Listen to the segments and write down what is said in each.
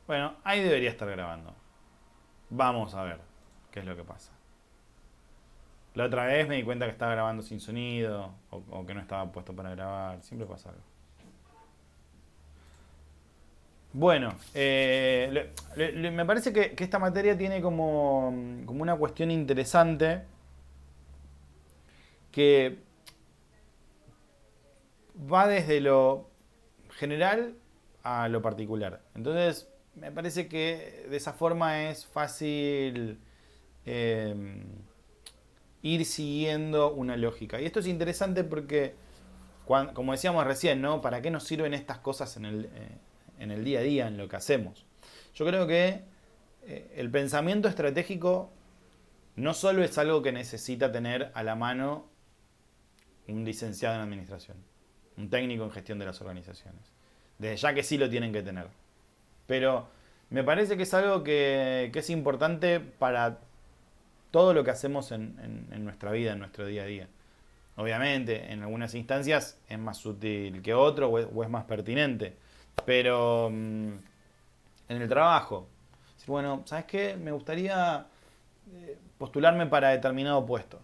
Bueno, ahí debería estar grabando. Vamos a ver qué es lo que pasa. La otra vez me di cuenta que estaba grabando sin sonido o que no estaba puesto para grabar. Siempre pasa algo. Bueno, me parece que esta materia tiene como una cuestión interesante que va desde lo general a lo particular. Entonces, me parece que de esa forma es fácil eh, ir siguiendo una lógica. Y esto es interesante porque, como decíamos recién, ¿no? ¿Para qué nos sirven estas cosas en el día a día, en lo que hacemos? Yo creo que el pensamiento estratégico no solo es algo que necesita tener a la mano un licenciado en administración, un técnico en gestión de las organizaciones. Desde ya que sí lo tienen que tener. Pero me parece que es algo que es importante para todo lo que hacemos en nuestra vida, en nuestro día a día. Obviamente, en algunas instancias es más útil que otro o es más pertinente. Pero en el trabajo, bueno, ¿sabes qué? Me gustaría postularme para determinado puesto.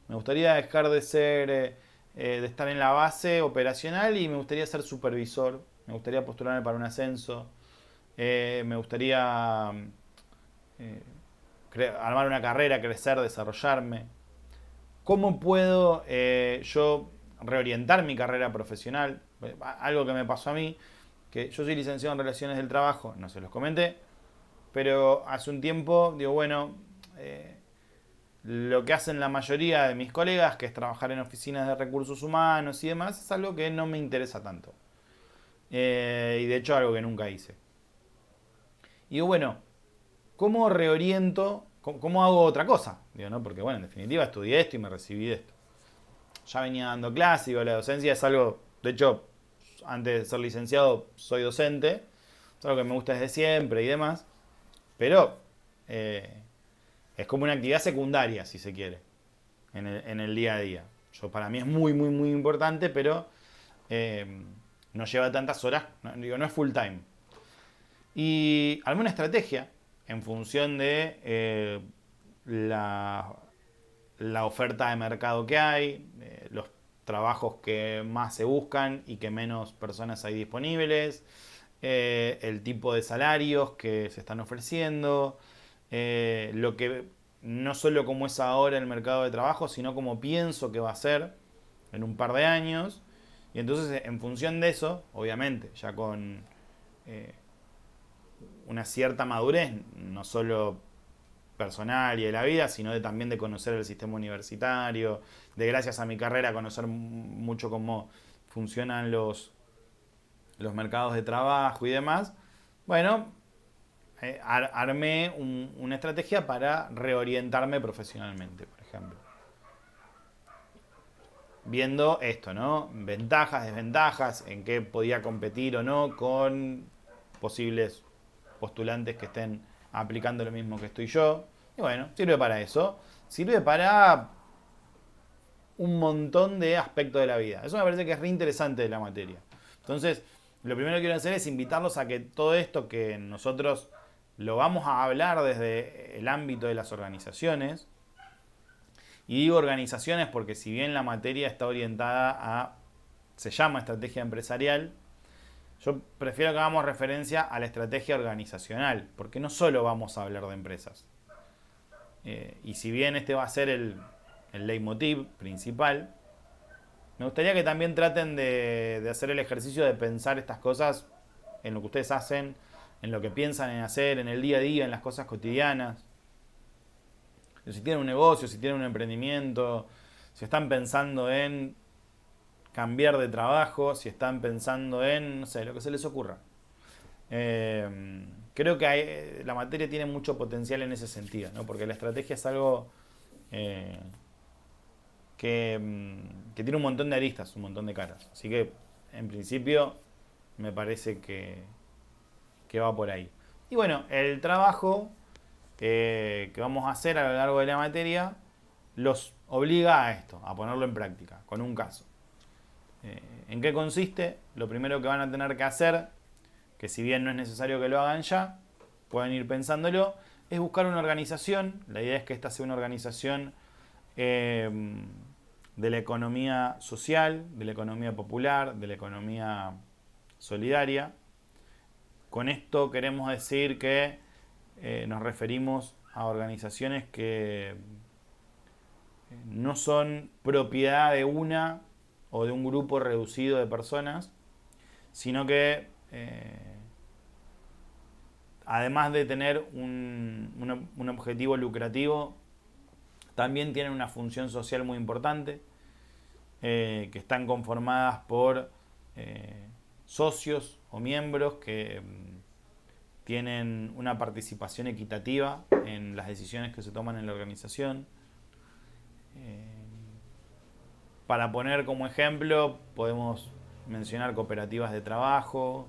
Me gustaría dejar de ser, de estar en la base operacional y me gustaría ser supervisor. Me gustaría postularme para un ascenso. Me gustaría eh, armar una carrera, crecer, desarrollarme. ¿Cómo puedo yo reorientar mi carrera profesional? Algo que me pasó a mí, que yo soy licenciado en Relaciones del Trabajo, no se los comenté, pero hace un tiempo digo, bueno, eh, lo que hacen la mayoría de mis colegas, que es trabajar en oficinas de recursos humanos y demás, es algo que no me interesa tanto. Y de hecho algo que nunca hice. Y digo, bueno, ¿cómo reoriento? ¿Cómo hago otra cosa? Digo, ¿no? Porque bueno, en definitiva estudié esto y me recibí de esto. Ya venía dando clases, digo, la docencia es algo, de hecho, antes de ser licenciado soy docente, es algo que me gusta desde siempre y demás, pero eh, es como una actividad secundaria, si se quiere, en el día a día. Yo, para mí es muy, muy, muy importante, pero eh, no lleva tantas horas, no, digo, no es full time. Y alguna estrategia en función de la, la oferta de mercado que hay, los trabajos que más se buscan y que menos personas hay disponibles, el tipo de salarios que se están ofreciendo, lo que no solo como es ahora el mercado de trabajo, sino como pienso que va a ser en un par de años. Y entonces, en función de eso, obviamente, ya con eh, una cierta madurez, no solo personal y de la vida, sino también de conocer el sistema universitario, de gracias a mi carrera conocer mucho cómo funcionan los mercados de trabajo y demás. Bueno, armé una estrategia para reorientarme profesionalmente, por ejemplo. Viendo esto, ¿no? Ventajas, desventajas, en qué podía competir o no con posibles postulantes que estén aplicando lo mismo que estoy yo. Y bueno, sirve para eso. Sirve para un montón de aspectos de la vida. Eso me parece que es re interesante de la materia. Entonces, lo primero que quiero hacer es invitarlos a que todo esto que nosotros lo vamos a hablar desde el ámbito de las organizaciones, y digo organizaciones porque si bien la materia está orientada a, se llama estrategia empresarial, yo prefiero que hagamos referencia a la estrategia organizacional, porque no solo vamos a hablar de empresas. Y si bien este va a ser el leitmotiv principal, me gustaría que también traten de hacer el ejercicio de pensar estas cosas en lo que ustedes hacen, en lo que piensan en hacer, en el día a día, en las cosas cotidianas. Si tienen un negocio, si tienen un emprendimiento, si están pensando en cambiar de trabajo, si están pensando en, no sé, lo que se les ocurra. Creo que la materia tiene mucho potencial en ese sentido, ¿no? Porque la estrategia es algo eh, que tiene un montón de aristas, un montón de caras. Así que, en principio, me parece que va por ahí. Y bueno, el trabajo que vamos a hacer a lo largo de la materia los obliga a esto, a ponerlo en práctica, con un caso. ¿En qué consiste? Lo primero que van a tener que hacer, que si bien no es necesario que lo hagan ya, pueden ir pensándolo, es buscar una organización. La idea es que esta sea una organización de la economía social, de la economía popular, de la economía solidaria. Con esto queremos decir que nos referimos a organizaciones que no son propiedad de una o de un grupo reducido de personas, sino que además de tener un objetivo lucrativo, también tienen una función social muy importante, que están conformadas por socios o miembros que tienen una participación equitativa en las decisiones que se toman en la organización. Para poner como ejemplo, podemos mencionar cooperativas de trabajo,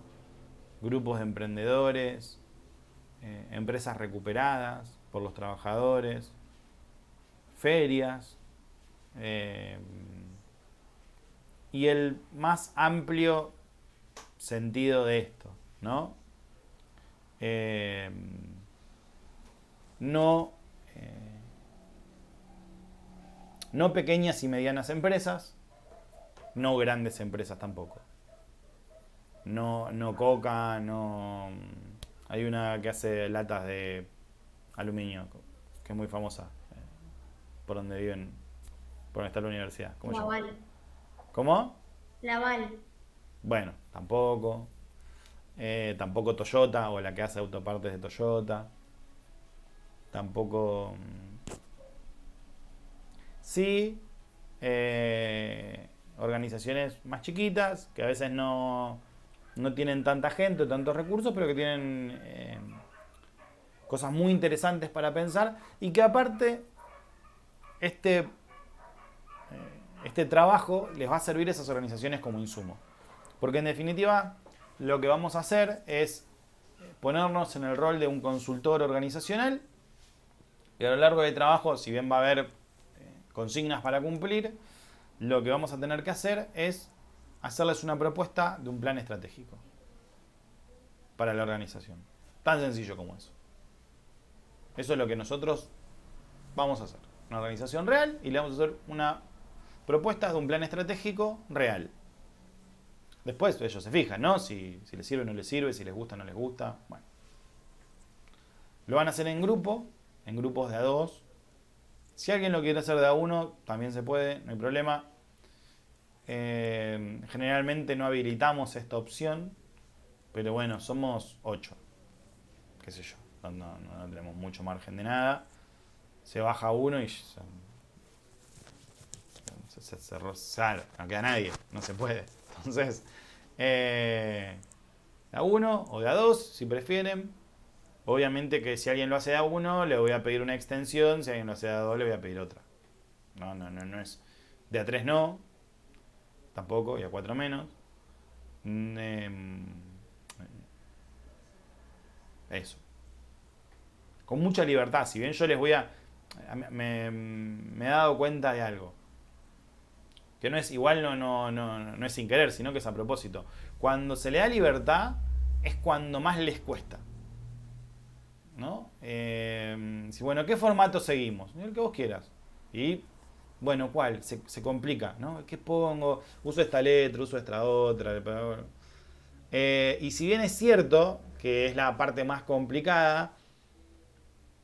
grupos de emprendedores, empresas recuperadas por los trabajadores, ferias, y el más amplio sentido de esto, ¿no? No, no pequeñas y medianas empresas, no grandes empresas tampoco. No Coca, no. Hay una que hace latas de aluminio, que es muy famosa, por donde viven, por donde está la universidad. ¿Cómo se llama? Laval. ¿Cómo? Laval. Bueno, tampoco. Tampoco Toyota, o la que hace autopartes de Toyota. Tampoco. Sí, organizaciones más chiquitas, que a veces no tienen tanta gente o tantos recursos, pero que tienen cosas muy interesantes para pensar y que aparte este, este trabajo les va a servir a esas organizaciones como insumo. Porque en definitiva lo que vamos a hacer es ponernos en el rol de un consultor organizacional y a lo largo del trabajo, si bien va a haber consignas para cumplir, lo que vamos a tener que hacer es hacerles una propuesta de un plan estratégico para la organización. Tan sencillo como eso. Eso es lo que nosotros vamos a hacer. Una organización real y le vamos a hacer una propuesta de un plan estratégico real. Después ellos se fijan, ¿no? Si les sirve o no les sirve, si les gusta o no les gusta. Bueno. Lo van a hacer en grupo, en grupos de a dos. Si alguien lo quiere hacer de a uno, también se puede, no hay problema. Generalmente no habilitamos esta opción, pero bueno, somos 8, qué sé yo, no tenemos mucho margen de nada. Se baja uno y claro, no queda nadie, no se puede. Entonces, de a uno o de a dos, si prefieren. Obviamente que si alguien lo hace de a uno, le voy a pedir una extensión, si alguien lo hace de a dos, le voy a pedir otra. No es. De a tres no, tampoco, y a cuatro menos. Eso. Con mucha libertad, si bien yo les voy a. Me he dado cuenta de algo. Que no es igual, no es sin querer, sino que es a propósito. Cuando se le da libertad, es cuando más les cuesta. ¿No? Si, bueno, ¿qué formato seguimos? El que vos quieras. Y, bueno, ¿cuál? Se complica, ¿no? ¿Qué pongo? Uso esta letra, uso esta otra. Y si bien es cierto que es la parte más complicada,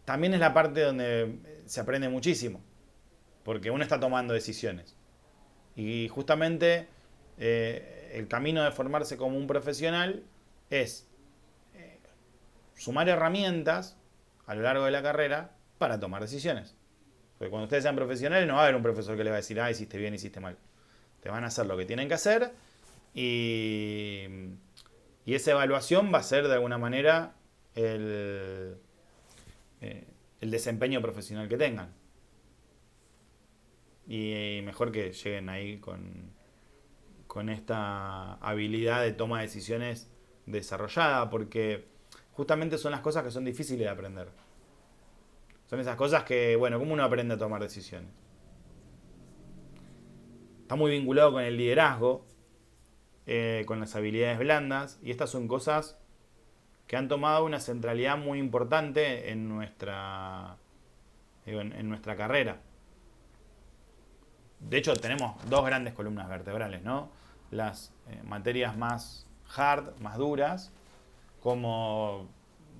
también es la parte donde se aprende muchísimo. Porque uno está tomando decisiones. Y justamente el camino de formarse como un profesional es sumar herramientas a lo largo de la carrera para tomar decisiones. Porque cuando ustedes sean profesionales no va a haber un profesor que le va a decir, ah, hiciste bien, hiciste mal. Te van a hacer lo que tienen que hacer y, y esa evaluación va a ser de alguna manera el, el desempeño profesional que tengan. Y mejor que lleguen ahí con esta habilidad de toma de decisiones desarrollada, porque justamente son las cosas que son difíciles de aprender. Son esas cosas que, bueno, ¿cómo uno aprende a tomar decisiones? Está muy vinculado con el liderazgo, con las habilidades blandas, y estas son cosas que han tomado una centralidad muy importante en nuestra carrera. De hecho, tenemos dos grandes columnas vertebrales, ¿no? Las materias más hard, más duras, como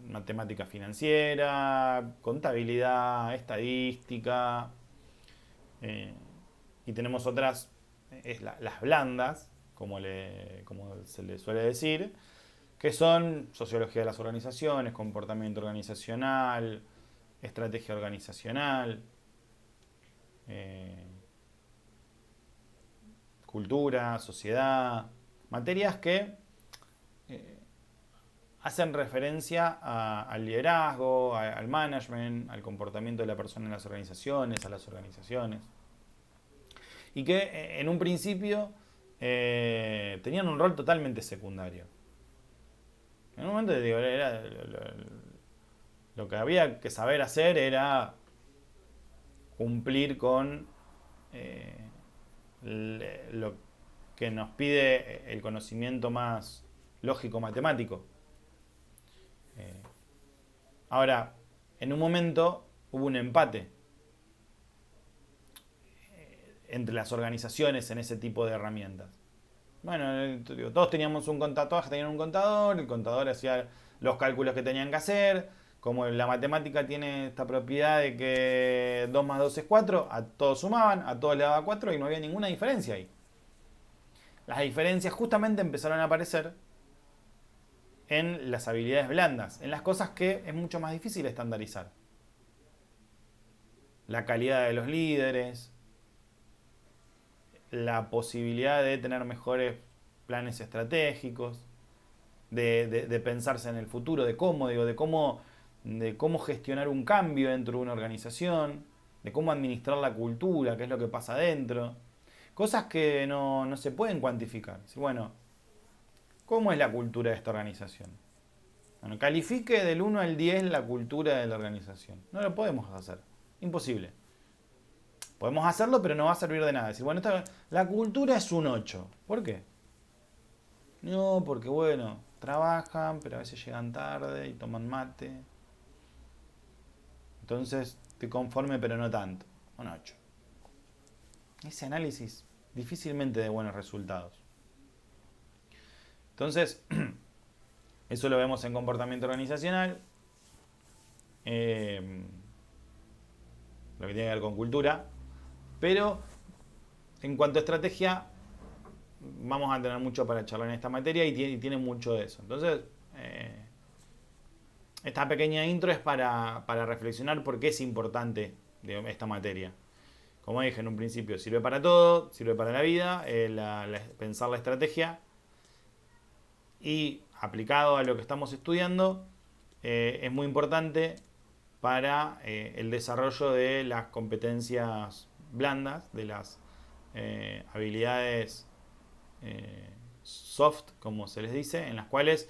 matemática financiera, contabilidad, estadística, y tenemos otras, las blandas, como se le suele decir, que son sociología de las organizaciones, comportamiento organizacional, estrategia organizacional, eh, cultura, sociedad, materias que hacen referencia al liderazgo, al management, al comportamiento de la persona en las organizaciones, a las organizaciones. Y que en un principio tenían un rol totalmente secundario. En un momento, digo, lo que había que saber hacer era cumplir con lo que nos pide el conocimiento más lógico-matemático. Ahora, en un momento hubo un empate entre las organizaciones en ese tipo de herramientas. Bueno, todos teníamos un contador, todas tenían un contador, el contador hacía los cálculos que tenían que hacer. Como la matemática tiene esta propiedad de que 2 más 2 es 4, a todos sumaban, a todos le daba 4 y no había ninguna diferencia ahí. Las diferencias justamente empezaron a aparecer en las habilidades blandas, en las cosas que es mucho más difícil estandarizar. La calidad de los líderes, la posibilidad de tener mejores planes estratégicos, de pensarse en el futuro, de cómo gestionar un cambio dentro de una organización, de cómo administrar la cultura, qué es lo que pasa adentro. Cosas que no se pueden cuantificar. Bueno, ¿cómo es la cultura de esta organización? Bueno, califique del 1 al 10 la cultura de la organización. No lo podemos hacer. Imposible. Podemos hacerlo, pero no va a servir de nada. Decir, bueno, la cultura es un 8. ¿Por qué? No, porque bueno, trabajan, pero a veces llegan tarde y toman mate. Entonces, estoy conforme, pero no tanto. Un 8. Ese análisis difícilmente de buenos resultados. Entonces, eso lo vemos en comportamiento organizacional, lo que tiene que ver con cultura, pero en cuanto a estrategia, vamos a tener mucho para charlar en esta materia y tiene mucho de eso. Entonces, esta pequeña intro es para reflexionar por qué es importante esta materia. Como dije en un principio, sirve para todo, sirve para la vida, pensar la estrategia y aplicado a lo que estamos estudiando, es muy importante para el desarrollo de las competencias blandas, de las habilidades soft, como se les dice, en las cuales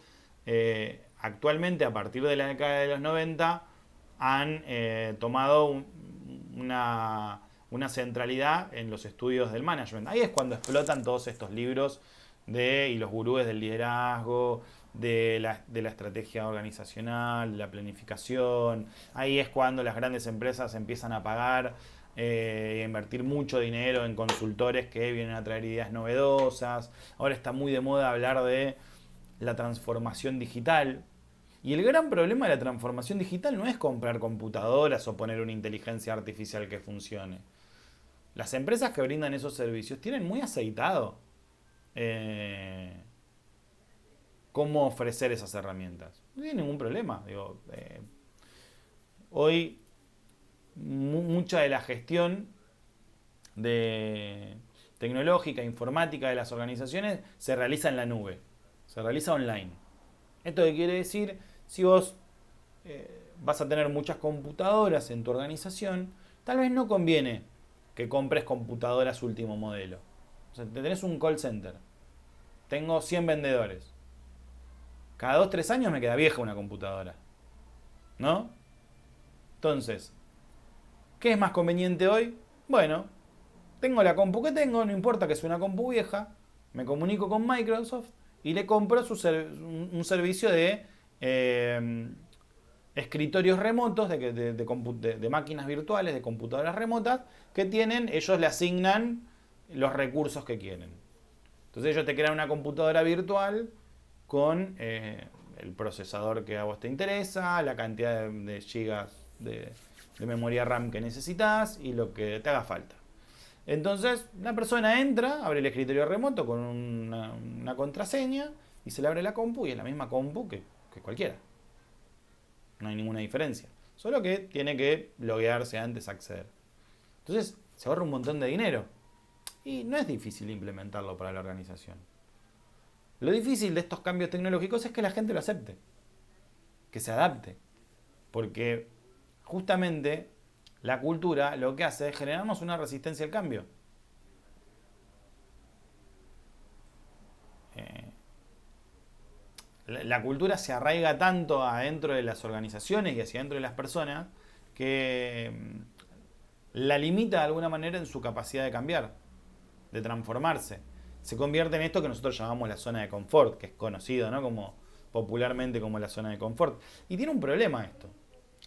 actualmente, a partir de la década de los 90, han tomado una centralidad en los estudios del management. Ahí es cuando explotan todos estos libros y los gurúes del liderazgo, de la estrategia organizacional, de la planificación. Ahí es cuando las grandes empresas empiezan a pagar y a invertir mucho dinero en consultores que vienen a traer ideas novedosas. Ahora está muy de moda hablar de la transformación digital. Y el gran problema de la transformación digital no es comprar computadoras o poner una inteligencia artificial que funcione. Las empresas que brindan esos servicios tienen muy aceitado cómo ofrecer esas herramientas. No tiene ningún problema. Hoy mucha de la gestión tecnológica, informática de las organizaciones se realiza en la nube, se realiza online. ¿Esto qué quiere decir? Si vos vas a tener muchas computadoras en tu organización, tal vez no conviene que compres computadoras último modelo. O sea, tenés un call center. Tengo 100 vendedores. Cada 2-3 años me queda vieja una computadora. ¿No? Entonces, ¿qué es más conveniente hoy? Bueno, tengo la compu que tengo, no importa que sea una compu vieja, me comunico con Microsoft y le compro un servicio de eh, escritorios remotos de máquinas virtuales, de computadoras remotas, que ellos le asignan los recursos que quieren. Entonces ellos te crean una computadora virtual con el procesador que a vos te interesa, la cantidad de gigas de memoria RAM que necesitas y lo que te haga falta. Entonces, una persona entra, abre el escritorio remoto con una contraseña y se le abre la compu y es la misma compu que cualquiera. No hay ninguna diferencia. Solo que tiene que loguearse antes de acceder. Entonces, se ahorra un montón de dinero. Y no es difícil implementarlo para la organización. Lo difícil de estos cambios tecnológicos es que la gente lo acepte. Que se adapte. Porque justamente la cultura lo que hace es generarnos una resistencia al cambio. La cultura se arraiga tanto adentro de las organizaciones y hacia adentro de las personas que la limita de alguna manera en su capacidad de cambiar, de transformarse. Se convierte en esto que nosotros llamamos la zona de confort, que es conocido, ¿no? Como popularmente como la zona de confort. Y tiene un problema esto.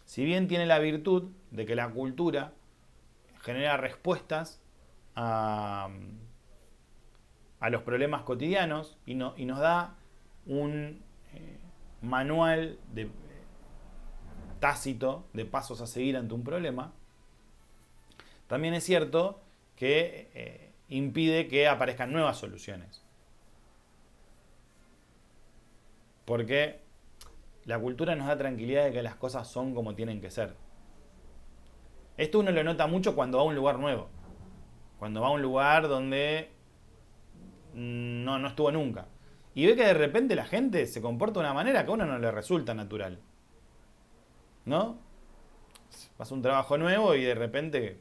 Si bien tiene la virtud de que la cultura genera respuestas a los problemas cotidianos y nos da un manual tácito de pasos a seguir ante un problema, también es cierto que impide que aparezcan nuevas soluciones. Porque la cultura nos da tranquilidad de que las cosas son como tienen que ser. Esto uno lo nota mucho cuando va a un lugar nuevo. Cuando va a un lugar donde no estuvo nunca. Y ve que de repente la gente se comporta de una manera que a uno no le resulta natural. ¿No? Vas a un trabajo nuevo y de repente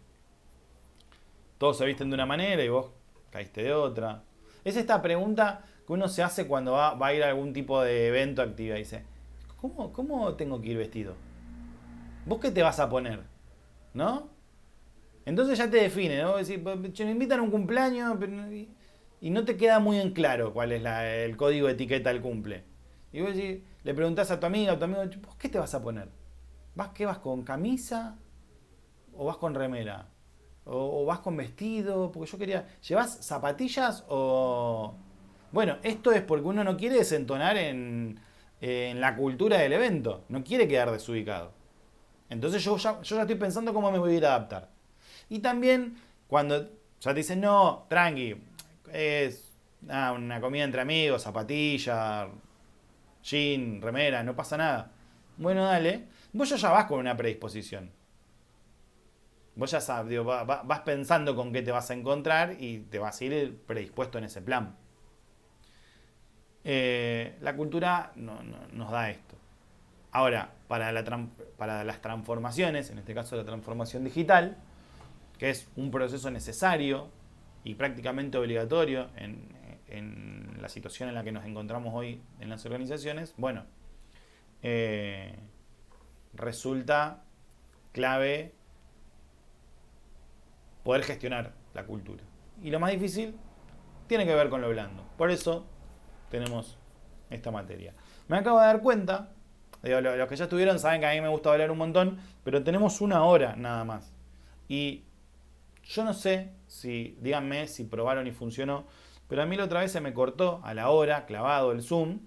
todos se visten de una manera y vos caíste de otra. Es esta pregunta que uno se hace cuando va a ir a algún tipo de evento, actividad. Dice, ¿cómo tengo que ir vestido? ¿Vos qué te vas a poner? ¿No? Entonces ya te define, ¿no? Decir, me invitan a un cumpleaños y no te queda muy en claro cuál es el código de etiqueta del cumple. Y vos decís, le preguntás a tu amiga, a tu amigo, ¿vos qué te vas a poner? ¿Qué vas con camisa? ¿O vas con remera? ¿O vas con vestido? Porque yo quería... ¿Llevas zapatillas o...? Bueno, esto es porque uno no quiere desentonar en la cultura del evento. No quiere quedar desubicado. Entonces yo ya estoy pensando cómo me voy a ir a adaptar. Y también cuando ya te dicen, no, tranqui, es una comida entre amigos, zapatilla, jean, remera, no pasa nada. Bueno, dale. Vos ya vas con una predisposición. Vos ya sabes, digo, vas pensando con qué te vas a encontrar y te vas a ir predispuesto en ese plan. La cultura nos da esto. Ahora, para las transformaciones, en este caso la transformación digital, que es un proceso necesario y prácticamente obligatorio en la situación en la que nos encontramos hoy en las organizaciones, bueno, resulta clave poder gestionar la cultura. Y lo más difícil tiene que ver con lo blando. Por eso tenemos esta materia. Me acabo de dar cuenta, los que ya estuvieron saben que a mí me gusta hablar un montón, pero tenemos una hora nada más. Y yo no sé díganme si probaron y funcionó, pero a mí la otra vez se me cortó a la hora, clavado el Zoom,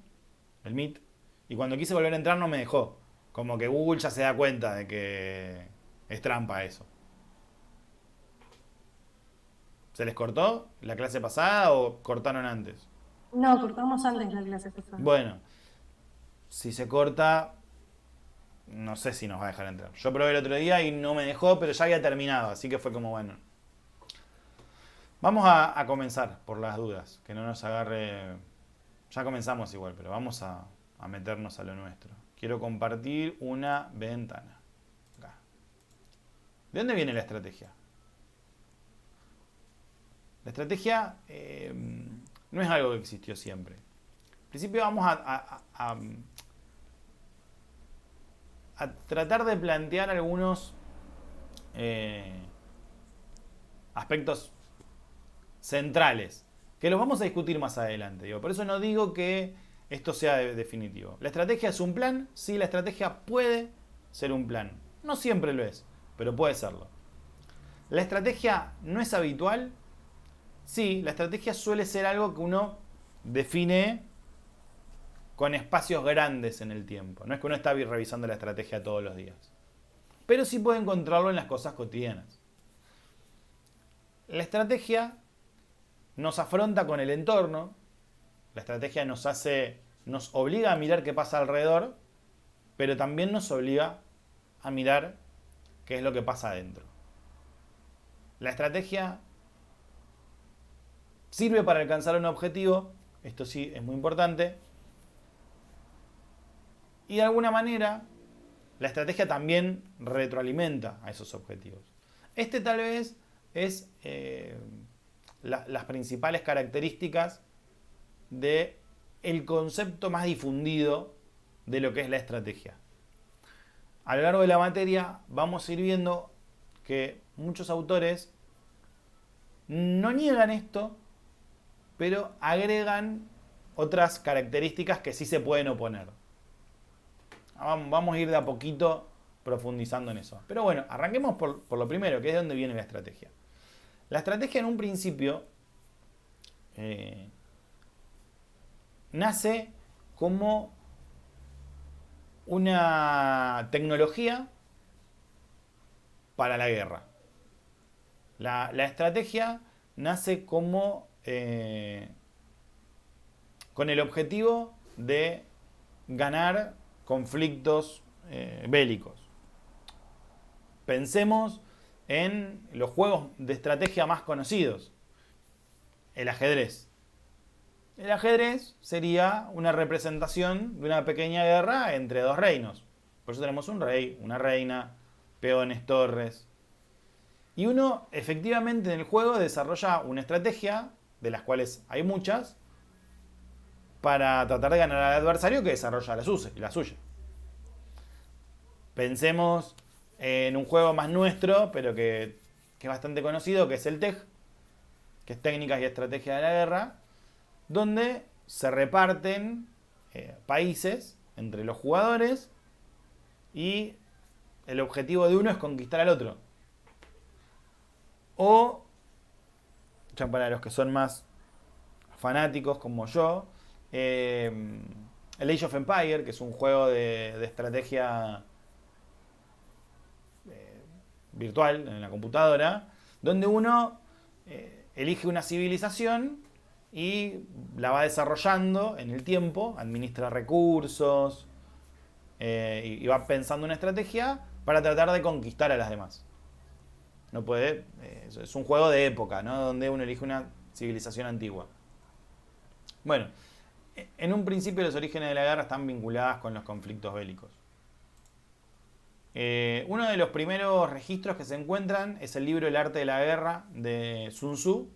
el Meet, y cuando quise volver a entrar no me dejó. Como que Google ya se da cuenta de que es trampa eso. ¿Se les cortó la clase pasada o cortaron antes? No, cortamos antes la clase pasada. Bueno, si se corta, no sé si nos va a dejar entrar. Yo probé el otro día y no me dejó, pero ya había terminado, así que fue como bueno. Vamos a comenzar por las dudas, que no nos agarre... Ya comenzamos igual, pero vamos a meternos a lo nuestro. Quiero compartir una ventana. Acá. ¿De dónde viene la estrategia? La estrategia no es algo que existió siempre. En principio vamos a tratar de plantear algunos aspectos centrales, que los vamos a discutir más adelante. Por eso no digo que esto sea definitivo. ¿La estrategia es un plan? Sí, la estrategia puede ser un plan. No siempre lo es, pero puede serlo. ¿La estrategia no es habitual? Sí, la estrategia suele ser algo que uno define con espacios grandes en el tiempo. No es que uno está revisando la estrategia todos los días. Pero sí puede encontrarlo en las cosas cotidianas. La estrategia nos afronta con el entorno. La estrategia nos obliga a mirar qué pasa alrededor, pero también nos obliga a mirar qué es lo que pasa adentro. La estrategia sirve para alcanzar un objetivo, esto sí es muy importante, y de alguna manera la estrategia también retroalimenta a esos objetivos. Este tal vez es las principales características de el concepto más difundido de lo que es la estrategia. A lo largo de la materia vamos a ir viendo que muchos autores no niegan esto, pero agregan otras características que sí se pueden oponer. Vamos a ir de a poquito profundizando en eso. Pero bueno, arranquemos por lo primero, que es de dónde viene la estrategia. La estrategia en un principio nace como una tecnología para la guerra. La estrategia nace como con el objetivo de ganar conflictos bélicos. Pensemos en los juegos de estrategia más conocidos. El ajedrez. El ajedrez sería una representación de una pequeña guerra entre dos reinos. Por eso tenemos un rey, una reina, peones, torres. Y uno efectivamente en el juego desarrolla una estrategia, de las cuales hay muchas, para tratar de ganar al adversario que desarrolla la suya. Pensemos en un juego más nuestro, pero que es bastante conocido, que es el TEG, que es Técnicas y Estrategia de la Guerra, donde se reparten países entre los jugadores y el objetivo de uno es conquistar al otro. O, ya para los que son más fanáticos como yo, el Age of Empire, que es un juego de estrategia virtual en la computadora, donde uno elige una civilización y la va desarrollando en el tiempo, administra recursos y va pensando una estrategia para tratar de conquistar a las demás. No puede, es un juego de época, ¿no? Donde uno elige una civilización antigua. Bueno, en un principio los orígenes de la guerra están vinculadas con los conflictos bélicos. Uno de los primeros registros que se encuentran es el libro El arte de la guerra de Sun Tzu,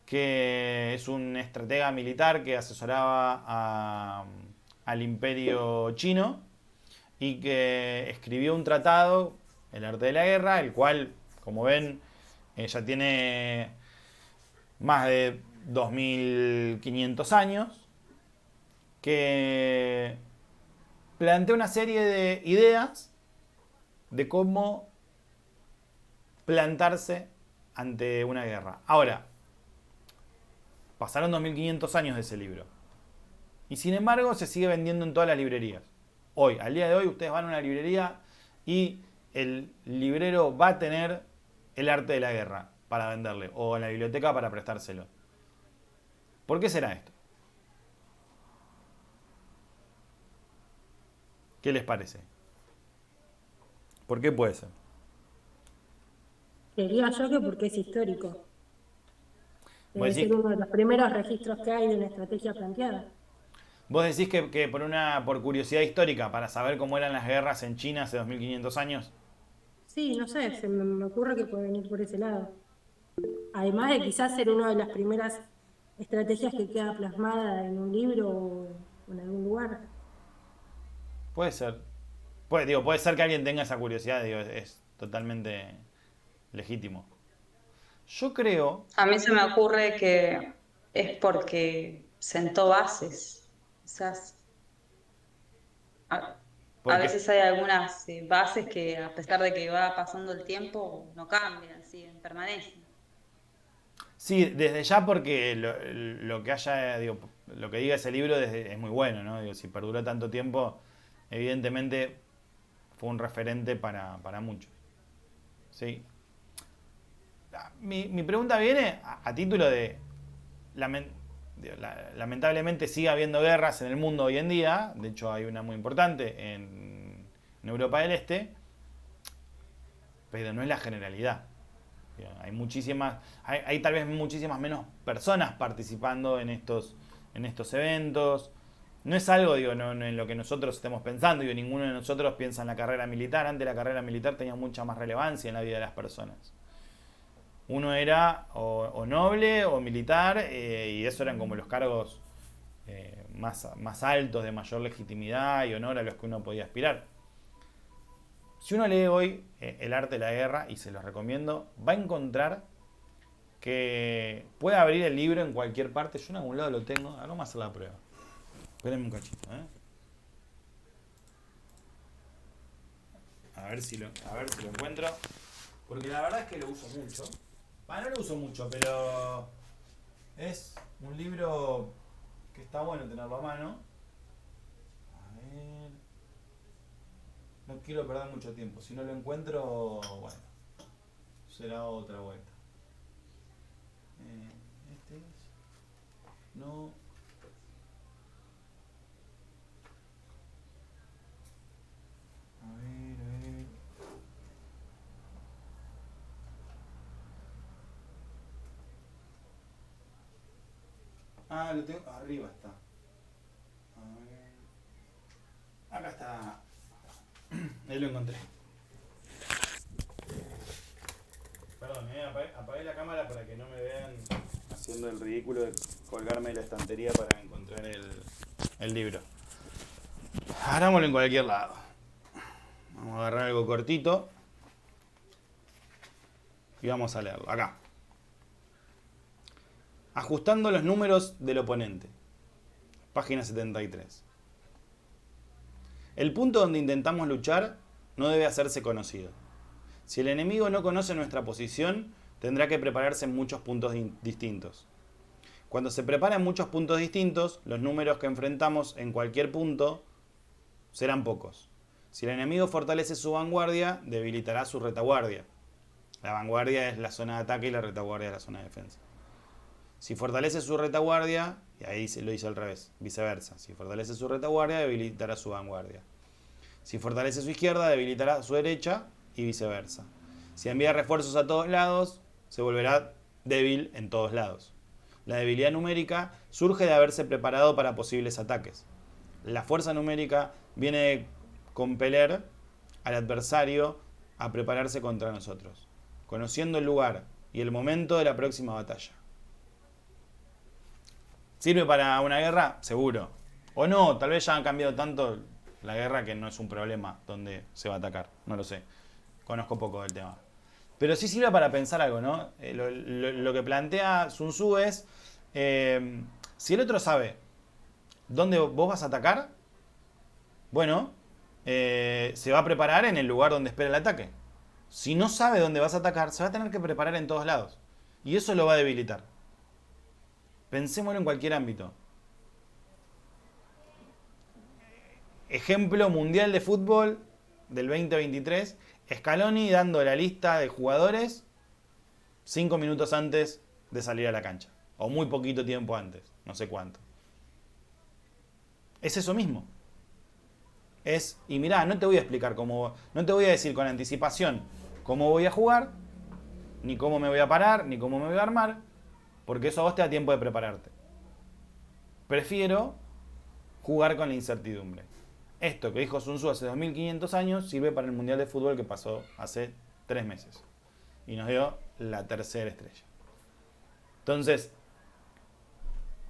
que es un estratega militar que asesoraba al imperio chino y que escribió un tratado, El arte de la guerra, el cual, como ven, ya tiene más de 2500 años, que plantea una serie de ideas de cómo plantarse ante una guerra. Ahora, pasaron 2500 años de ese libro. Y sin embargo se sigue vendiendo en todas las librerías. Hoy, al día de hoy, ustedes van a una librería y el librero va a tener El arte de la guerra para venderle, o en la biblioteca para prestárselo. ¿Por qué será esto? ¿Qué les parece? ¿Por qué puede ser? Creería yo que porque es histórico. Vos Debe ser decís, uno de los primeros registros que hay de una estrategia planteada. que por curiosidad histórica, para saber cómo eran las guerras en China hace 2500 años. Sí, no sé, me ocurre que puede venir por ese lado. Además de quizás ser una de las primeras estrategias que queda plasmada en un libro o en algún lugar. Puede ser. Puede ser que alguien tenga esa curiosidad, es totalmente legítimo. Yo creo, A mí se me ocurre que es porque sentó bases. Quizás a, a Porque veces hay algunas bases que a pesar de que va pasando el tiempo, no cambian, siguen, permanecen. sí, desde ya porque lo que haya, digo, lo que diga ese libro es muy bueno, ¿no? Digo, si perduró tanto tiempo, evidentemente fue un referente para muchos. Sí. Mi pregunta viene a título de, lamen- lamentablemente sigue habiendo guerras en el mundo hoy en día, de hecho hay una muy importante en Europa del Este, pero no es la generalidad. Hay muchísimas, hay tal vez muchísimas menos personas participando en estos eventos. No es algo, digo, no en lo que nosotros estemos pensando. Digo, ninguno de nosotros piensa en la carrera militar. Antes la carrera militar tenía mucha más relevancia en la vida de las personas. Uno era o noble o militar, y eso eran como los cargos más altos, de mayor legitimidad y honor a los que uno podía aspirar. Si uno lee hoy El arte de la guerra, y se los recomiendo, va a encontrar que puede abrir el libro en cualquier parte. Yo en algún lado lo tengo. Ahora vamos a hacer la prueba. Espérenme un cachito, ¿eh? A ver si lo encuentro. Porque la verdad es que lo uso mucho. No lo uso mucho, pero es un libro que está bueno tenerlo a mano. A ver. No quiero perder mucho tiempo. Si no lo encuentro, bueno, será otra vuelta. Este es. No. A ver, a ver. Ah, lo tengo. Arriba está. A ver. Acá está. Ahí lo encontré. Perdón, apagué la cámara para que no me vean haciendo el ridículo de colgarme de la estantería para encontrar el libro. Hagámoslo en cualquier lado. Vamos a agarrar algo cortito y vamos a leerlo. Acá. Ajustando los números del oponente. Página 73. El punto donde intentamos luchar no debe hacerse conocido. Si el enemigo no conoce nuestra posición, tendrá que prepararse en muchos puntos distintos. Cuando se prepara en muchos puntos distintos, los números que enfrentamos en cualquier punto serán pocos. Si el enemigo fortalece su vanguardia, debilitará su retaguardia. La vanguardia es la zona de ataque y la retaguardia es la zona de defensa. Si fortalece su retaguardia, y ahí lo hice al revés, viceversa. Si fortalece su retaguardia, debilitará su vanguardia. Si fortalece su izquierda, debilitará su derecha y viceversa. Si envía refuerzos a todos lados, se volverá débil en todos lados. La debilidad numérica surge de haberse preparado para posibles ataques. La fuerza numérica viene de compeler al adversario a prepararse contra nosotros, conociendo el lugar y el momento de la próxima batalla. ¿Sirve para una guerra? Seguro. O no, tal vez ya han cambiado tanto la guerra que no es un problema donde se va a atacar. No lo sé. Conozco poco del tema. Pero sí sirve para pensar algo, ¿no? Lo que plantea Sun Tzu es, si el otro sabe dónde vos vas a atacar, bueno, se va a preparar en el lugar donde espera el ataque. Si no sabe dónde vas a atacar, se va a tener que preparar en todos lados. Y eso lo va a debilitar. Pensémoslo en cualquier ámbito. Ejemplo mundial de fútbol del 2023. Scaloni dando la lista de jugadores 5 minutos antes de salir a la cancha. O muy poquito tiempo antes. No sé cuánto. Es eso mismo. Y mirá, no te voy a explicar cómo. No te voy a decir con anticipación cómo voy a jugar, ni cómo me voy a parar, ni cómo me voy a armar, porque eso a vos te da tiempo de prepararte. Prefiero jugar con la incertidumbre. Esto que dijo Sun Tzu hace 2500 años sirve para el Mundial de Fútbol que pasó hace 3 meses. Y nos dio la tercera estrella. Entonces,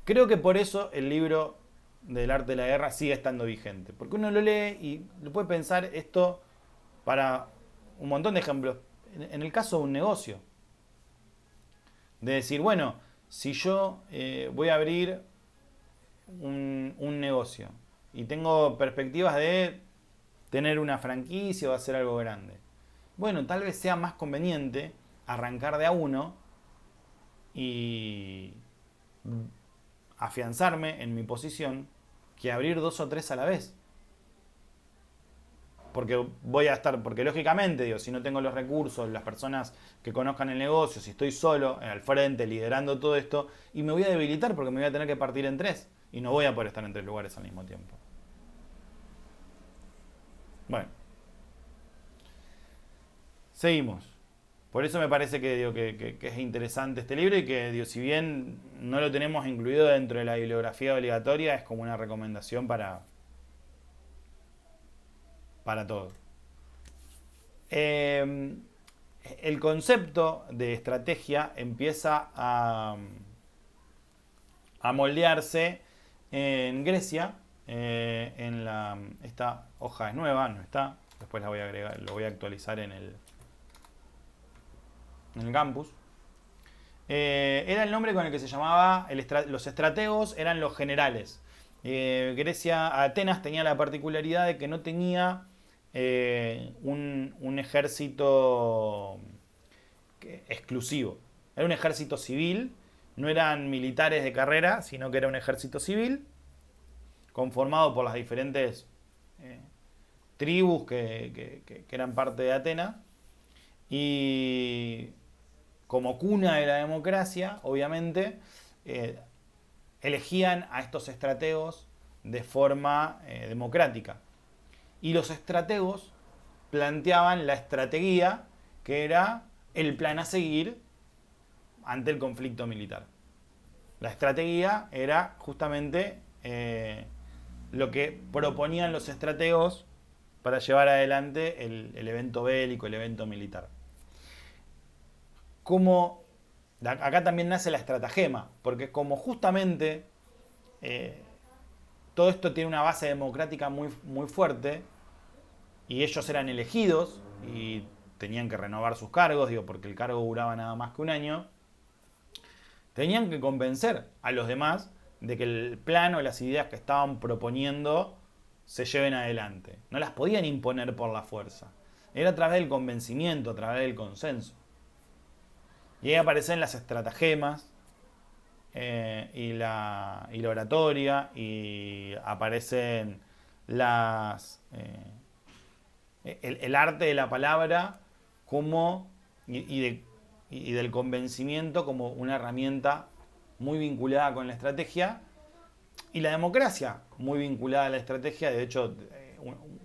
creo que por eso el libro del arte de la guerra sigue estando vigente. Porque uno lo lee y lo puede pensar esto para un montón de ejemplos. En el caso de un negocio. De decir, bueno, si yo voy a abrir un negocio y tengo perspectivas de tener una franquicia o hacer algo grande. Bueno, tal vez sea más conveniente arrancar de a uno y afianzarme en mi posición que abrir 2 o 3 a la vez. Porque voy a estar, porque lógicamente, digo, si no tengo los recursos, las personas que conozcan el negocio, si estoy solo al frente liderando todo esto, y me voy a debilitar porque me voy a tener que partir en 3 y no voy a poder estar en 3 lugares al mismo tiempo. Bueno, seguimos. Por eso me parece que, digo, que es interesante este libro y que, digo, si bien no lo tenemos incluido dentro de la bibliografía obligatoria, es como una recomendación para todos. El concepto de estrategia empieza a moldearse en Grecia. Esta hoja es nueva, no está. Después la voy a agregar, lo voy a actualizar en el campus. Era el nombre con el que se llamaba los estrategos, eran los generales. Atenas tenía la particularidad de que no tenía un ejército exclusivo. Era un ejército civil, no eran militares de carrera, sino que era un ejército civil conformado por las diferentes tribus que eran parte de Atenas. Y como cuna de la democracia, obviamente, elegían a estos estrategos de forma democrática. Y los estrategos planteaban la estrategia, que era el plan a seguir ante el conflicto militar. La estrategia era justamente lo que proponían los estrategos para llevar adelante el evento bélico, el evento militar. Acá también nace la estratagema, porque como justamente todo esto tiene una base democrática muy, muy fuerte, y ellos eran elegidos y tenían que renovar sus cargos, porque el cargo duraba nada más que un año, tenían que convencer a los demás de que el plan o las ideas que estaban proponiendo se lleven adelante. No las podían imponer por la fuerza. Era a través del convencimiento, a través del consenso. Y ahí aparecen las estratagemas y la oratoria, y aparecen el arte de la palabra y del convencimiento como una herramienta muy vinculada con la estrategia, y la democracia muy vinculada a la estrategia. De hecho,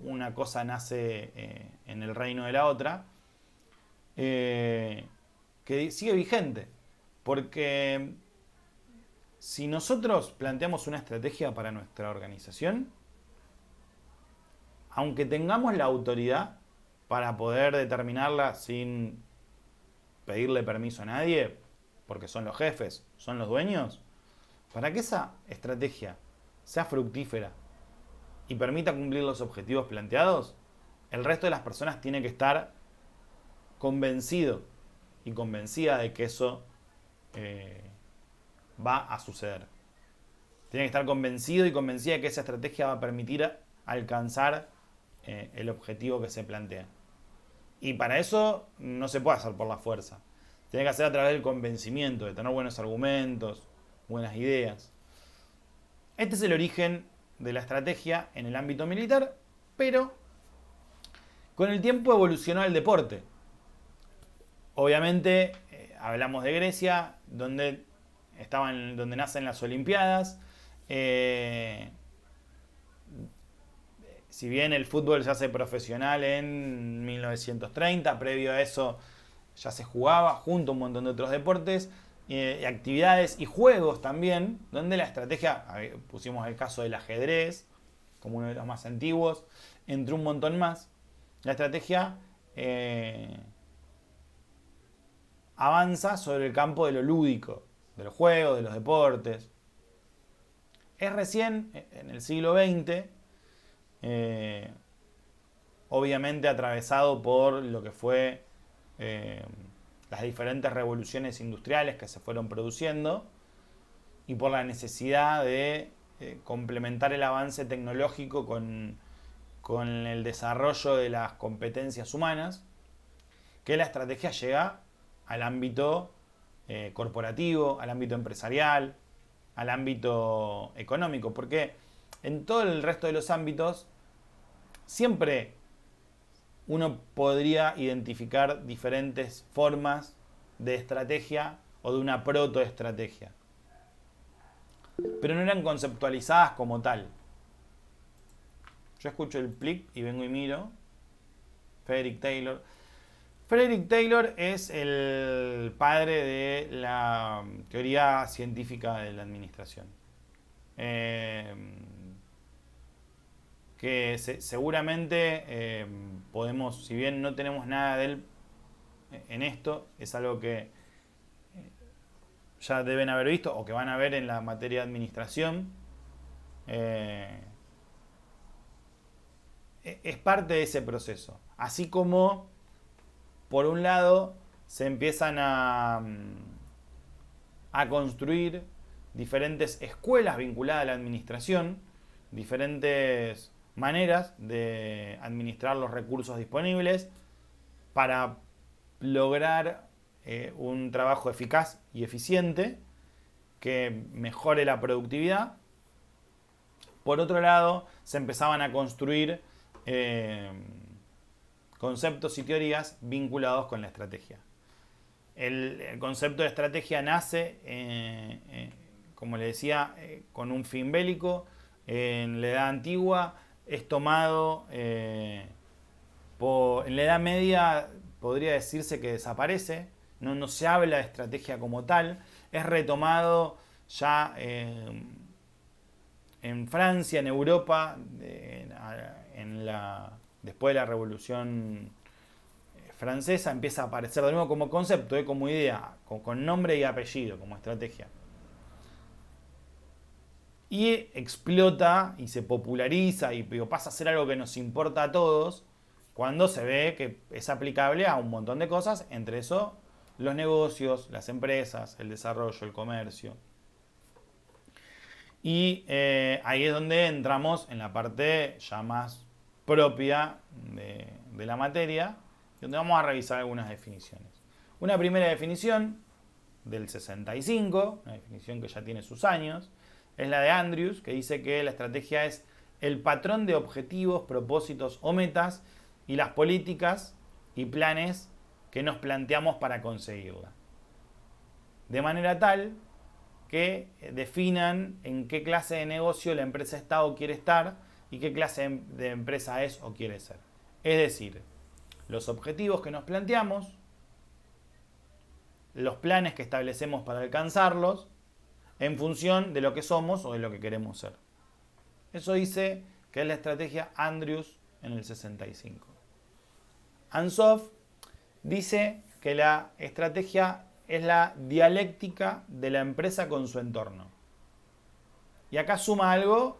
una cosa nace en el reino de la otra, que sigue vigente, porque si nosotros planteamos una estrategia para nuestra organización, aunque tengamos la autoridad para poder determinarla sin pedirle permiso a nadie, porque son los jefes, son los dueños, para que esa estrategia sea fructífera y permita cumplir los objetivos planteados, el resto de las personas tiene que estar convencido y convencida de que eso va a suceder. Tiene que estar convencido y convencida de que esa estrategia va a permitir alcanzar el objetivo que se plantea. Y para eso no se puede hacer por la fuerza. Tiene que hacer a través del convencimiento, de tener buenos argumentos, buenas ideas. Este es el origen de la estrategia en el ámbito militar, pero con el tiempo evolucionó al deporte. Obviamente, hablamos de Grecia, donde nacen las Olimpiadas. Si bien el fútbol se hace profesional en 1930, previo a eso ya se jugaba junto a un montón de otros deportes, actividades y juegos también, donde la estrategia, pusimos el caso del ajedrez como uno de los más antiguos, entre un montón más. La estrategia avanza sobre el campo de lo lúdico, de los juegos, de los deportes. Es recién en el siglo XX, obviamente atravesado por lo que fue las diferentes revoluciones industriales que se fueron produciendo, y por la necesidad de complementar el avance tecnológico con el desarrollo de las competencias humanas, que la estrategia llega al ámbito corporativo, al ámbito empresarial, al ámbito económico, porque en todo el resto de los ámbitos siempre uno podría identificar diferentes formas de estrategia o de una protoestrategia, pero no eran conceptualizadas como tal. Yo escucho el plic y vengo y miro. Frederick Taylor. Frederick Taylor es el padre de la teoría científica de la administración. Que seguramente podemos, si bien no tenemos nada de él en esto, es algo que ya deben haber visto o que van a ver en la materia de administración. Es parte de ese proceso. Así como, por un lado, se empiezan a construir diferentes escuelas vinculadas a la administración, diferentes maneras de administrar los recursos disponibles para lograr un trabajo eficaz y eficiente que mejore la productividad. Por otro lado, se empezaban a construir conceptos y teorías vinculados con la estrategia. El concepto de estrategia nace, como le decía, con un fin bélico. En la Edad Antigua es tomado, en la Edad Media podría decirse que desaparece, no se habla de estrategia como tal, es retomado ya en Francia, en Europa, después de la Revolución Francesa, empieza a aparecer de nuevo como concepto, como idea, con nombre y apellido, como estrategia. Y explota y se populariza y pasa a ser algo que nos importa a todos cuando se ve que es aplicable a un montón de cosas, entre eso los negocios, las empresas, el desarrollo, el comercio. Y ahí es donde entramos en la parte ya más propia de la materia, donde vamos a revisar algunas definiciones. Una primera definición del 65, una definición que ya tiene sus años, es la de Andrews, que dice que la estrategia es el patrón de objetivos, propósitos o metas y las políticas y planes que nos planteamos para conseguirla. De manera tal que definan en qué clase de negocio la empresa-estado quiere estar y qué clase de empresa es o quiere ser. Es decir, los objetivos que nos planteamos, los planes que establecemos para alcanzarlos, en función de lo que somos o de lo que queremos ser. Eso dice que es la estrategia Andrews en el 65. Ansoff dice que la estrategia es la dialéctica de la empresa con su entorno. Y acá suma algo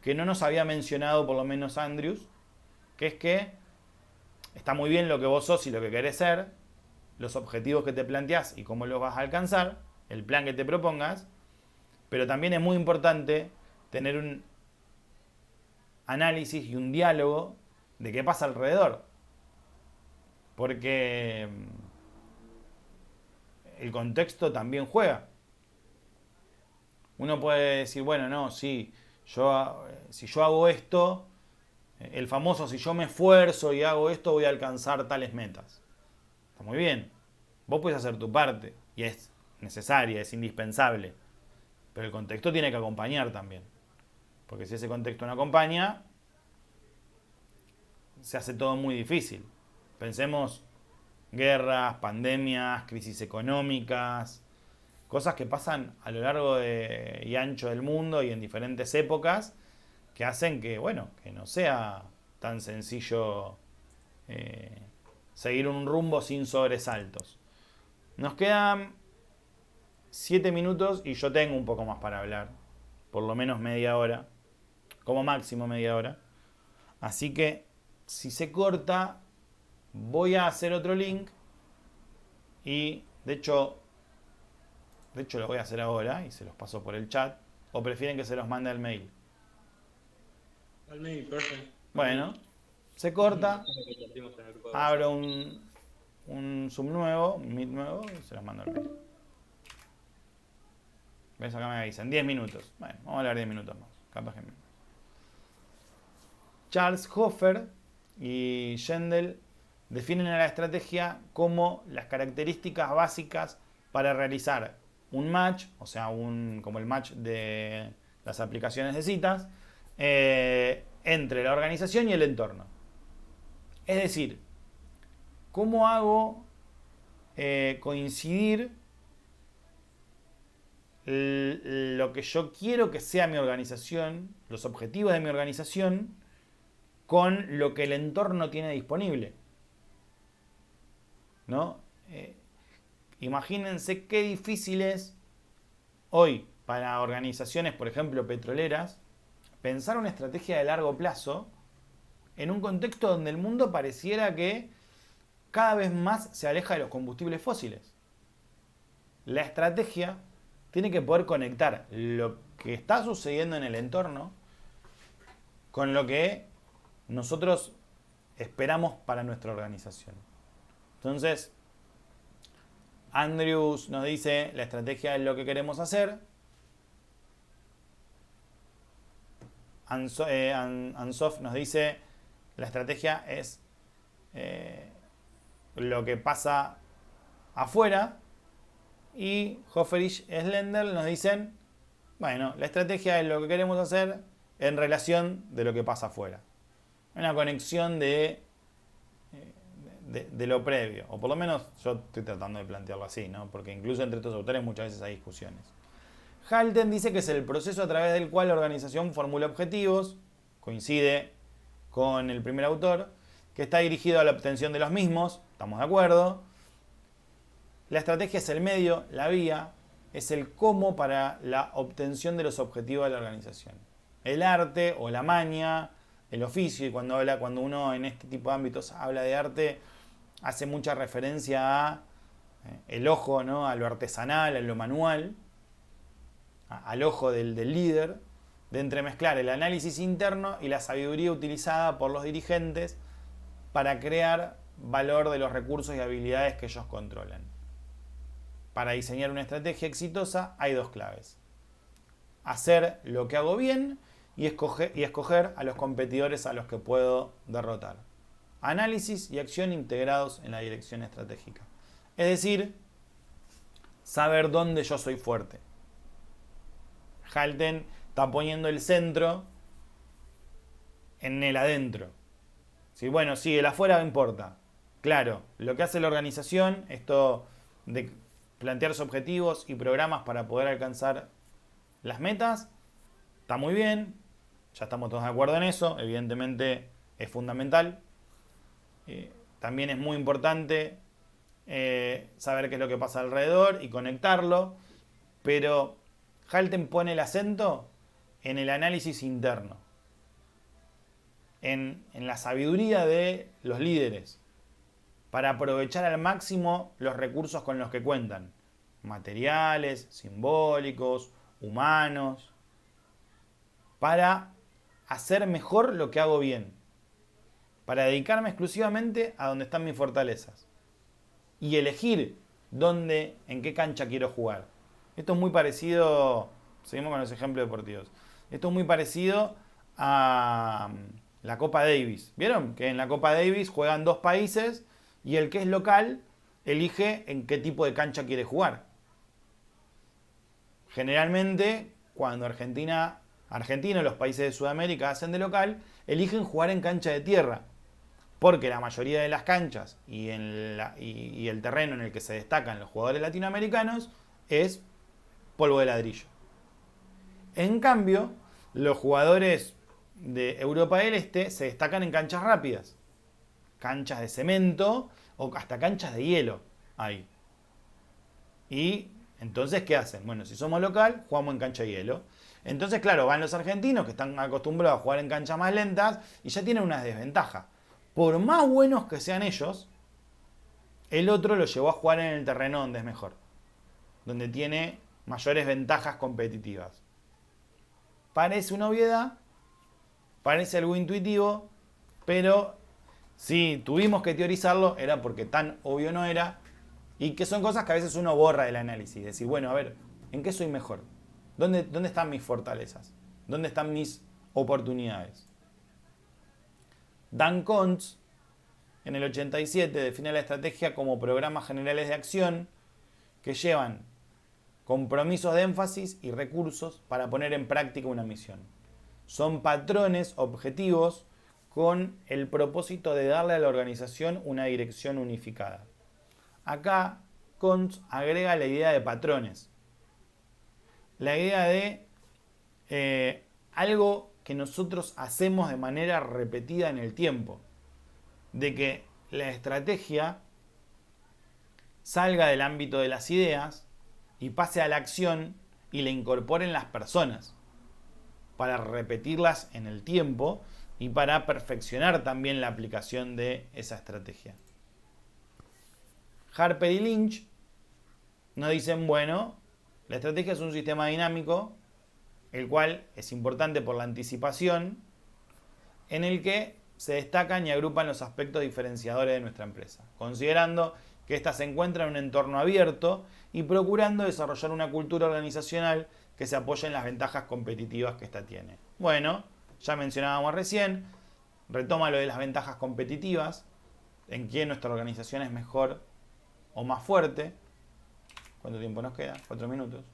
que no nos había mencionado por lo menos Andrews, que es que está muy bien lo que vos sos y lo que querés ser, los objetivos que te planteás y cómo los vas a alcanzar, el plan que te propongas, pero también es muy importante tener un análisis y un diálogo de qué pasa alrededor. Porque el contexto también juega. Uno puede decir, bueno, no, sí, si yo hago esto, el famoso si yo me esfuerzo y hago esto voy a alcanzar tales metas. Está muy bien. Vos puedes hacer tu parte y es necesaria, es indispensable. Pero el contexto tiene que acompañar también. Porque si ese contexto no acompaña, se hace todo muy difícil. Pensemos guerras, pandemias, crisis económicas, cosas que pasan a lo largo y ancho del mundo y en diferentes épocas que hacen que, bueno, que no sea tan sencillo seguir un rumbo sin sobresaltos. Nos quedan 7 minutos y yo tengo un poco más para hablar, por lo menos media hora, como máximo media hora. Así que si se corta, voy a hacer otro link y de hecho lo voy a hacer ahora y se los paso por el chat. ¿O prefieren que se los mande al mail? Al mail, perfecto. Bueno, se corta, Lo compartimos en el grupo de abro WhatsApp. un Zoom nuevo, un Meet nuevo y se los mando al mail. ¿Ves? Acá me avisan, 10 minutos. Bueno, vamos a hablar 10 minutos más. Capaz que menos. Charles Hofer y Yandel definen a la estrategia como las características básicas para realizar un match, o sea, como el match de las aplicaciones de citas, entre la organización y el entorno. Es decir, ¿cómo hago coincidir lo que yo quiero que sea mi organización, los objetivos de mi organización, con lo que el entorno tiene disponible? ¿No? Imagínense qué difícil es hoy para organizaciones, por ejemplo, petroleras, pensar una estrategia de largo plazo en un contexto donde el mundo pareciera que cada vez más se aleja de los combustibles fósiles. La estrategia tiene que poder conectar lo que está sucediendo en el entorno con lo que nosotros esperamos para nuestra organización. Entonces, Andrews nos dice, la estrategia es lo que queremos hacer. Ansoff nos dice, la estrategia es lo que pasa afuera. Y Hofferich y Slender nos dicen, bueno, la estrategia es lo que queremos hacer en relación de lo que pasa afuera. Una conexión de lo previo, o por lo menos yo estoy tratando de plantearlo así, ¿no? Porque incluso entre estos autores muchas veces hay discusiones. Halten dice que es el proceso a través del cual la organización formula objetivos, coincide con el primer autor, que está dirigido a la obtención de los mismos, estamos de acuerdo. La estrategia es el medio, la vía, es el cómo para la obtención de los objetivos de la organización. El arte o la maña, el oficio, y cuando uno en este tipo de ámbitos habla de arte, hace mucha referencia a el ojo, ¿no? A lo artesanal, a lo manual, al ojo del líder, de entremezclar el análisis interno y la sabiduría utilizada por los dirigentes para crear valor de los recursos y habilidades que ellos controlan. Para diseñar una estrategia exitosa hay dos claves: hacer lo que hago bien y escoger a los competidores a los que puedo derrotar. Análisis y acción integrados en la dirección estratégica. Es decir, saber dónde yo soy fuerte. Halten está poniendo el centro en el adentro. Sí, bueno, sí, el afuera no importa. Claro, lo que hace la organización, esto de plantearse objetivos y programas para poder alcanzar las metas, está muy bien, ya estamos todos de acuerdo en eso, evidentemente es fundamental. También es muy importante saber qué es lo que pasa alrededor y conectarlo, pero Halten pone el acento en el análisis interno, en la sabiduría de los líderes, para aprovechar al máximo los recursos con los que cuentan, materiales, simbólicos, humanos, para hacer mejor lo que hago bien, para dedicarme exclusivamente a donde están mis fortalezas y elegir en qué cancha quiero jugar. Esto es muy parecido, seguimos con los ejemplos deportivos, esto es muy parecido a la Copa Davis. ¿Vieron? Que en la Copa Davis juegan dos países y el que es local elige en qué tipo de cancha quiere jugar. Generalmente, cuando Argentina y los países de Sudamérica hacen de local, eligen jugar en cancha de tierra, porque la mayoría de las canchas y el terreno en el que se destacan los jugadores latinoamericanos es polvo de ladrillo. En cambio, los jugadores de Europa del Este se destacan en canchas rápidas, canchas de cemento o hasta canchas de hielo hay. Y entonces, ¿qué hacen? Bueno, si somos local, jugamos en cancha de hielo. Entonces, claro, van los argentinos que están acostumbrados a jugar en canchas más lentas y ya tienen una desventaja. Por más buenos que sean ellos, el otro lo llevó a jugar en el terreno donde es mejor, donde tiene mayores ventajas competitivas. parece una obviedad, parece algo intuitivo, pero si tuvimos que teorizarlo era porque tan obvio no era, y que son cosas que a veces uno borra del análisis. Decir, bueno, a ver, ¿en qué soy mejor? ¿Dónde están mis fortalezas? ¿Dónde están mis oportunidades? Dan Kontz, en el 87, define la estrategia como programas generales de acción que llevan compromisos de énfasis y recursos para poner en práctica una misión. Son patrones objetivos con el propósito de darle a la organización una dirección unificada. Acá Kontz agrega la idea de patrones. La idea de algo que nosotros hacemos de manera repetida en el tiempo. De que la estrategia salga del ámbito de las ideas y pase a la acción y la incorporen las personas para repetirlas en el tiempo y para perfeccionar también la aplicación de esa estrategia. Harper y Lynch nos dicen, bueno, la estrategia es un sistema dinámico, el cual es importante por la anticipación, en el que se destacan y agrupan los aspectos diferenciadores de nuestra empresa, considerando que ésta se encuentra en un entorno abierto y procurando desarrollar una cultura organizacional que se apoye en las ventajas competitivas que ésta tiene. Bueno, ya mencionábamos recién, retoma lo de las ventajas competitivas, en quién nuestra organización es mejor o más fuerte. ¿Cuánto tiempo nos queda? 4 minutos.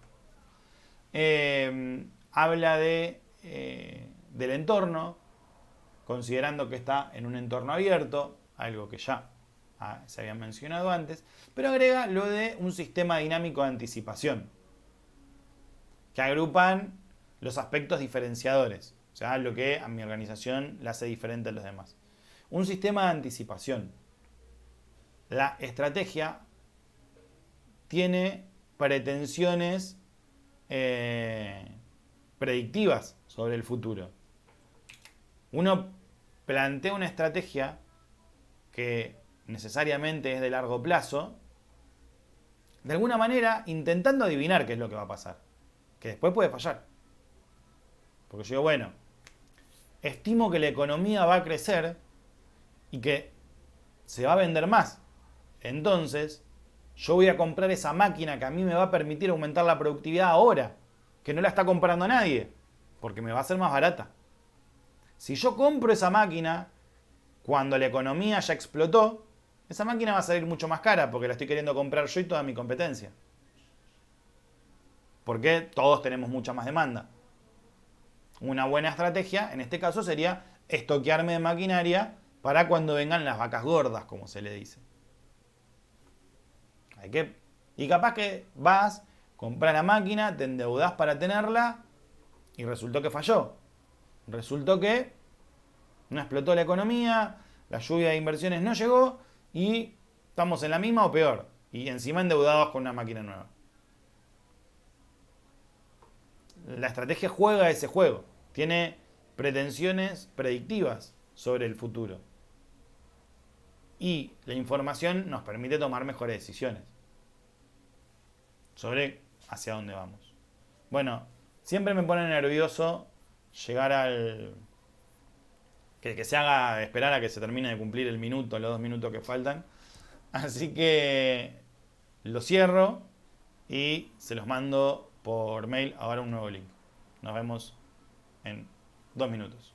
Habla del entorno, considerando que está en un entorno abierto, algo que ya se había mencionado antes, pero agrega lo de un sistema dinámico de anticipación, que agrupan los aspectos diferenciadores, o sea, lo que a mi organización la hace diferente a los demás. Un sistema de anticipación. La estrategia tiene pretensiones predictivas sobre el futuro. Uno plantea una estrategia que necesariamente es de largo plazo, de alguna manera intentando adivinar qué es lo que va a pasar, que después puede fallar. Porque yo digo, bueno, estimo que la economía va a crecer y que se va a vender más. Entonces, yo voy a comprar esa máquina que a mí me va a permitir aumentar la productividad ahora, que no la está comprando nadie, porque me va a ser más barata. Si yo compro esa máquina cuando la economía ya explotó, esa máquina va a salir mucho más cara porque la estoy queriendo comprar yo y toda mi competencia. Porque todos tenemos mucha más demanda. Una buena estrategia, en este caso, sería estoquearme de maquinaria para cuando vengan las vacas gordas, como se le dice. Y capaz que vas, compras la máquina, te endeudás para tenerla y resultó que falló. Resultó que no explotó la economía, la lluvia de inversiones no llegó y estamos en la misma o peor. Y encima endeudados con una máquina nueva. La estrategia juega ese juego. Tiene pretensiones predictivas sobre el futuro. Y la información nos permite tomar mejores decisiones sobre hacia dónde vamos. Bueno, siempre me pone nervioso llegar al... Que se haga esperar a que se termine de cumplir el minuto, los 2 minutos que faltan. Así que lo cierro y se los mando por mail ahora un nuevo link. Nos vemos en 2 minutos.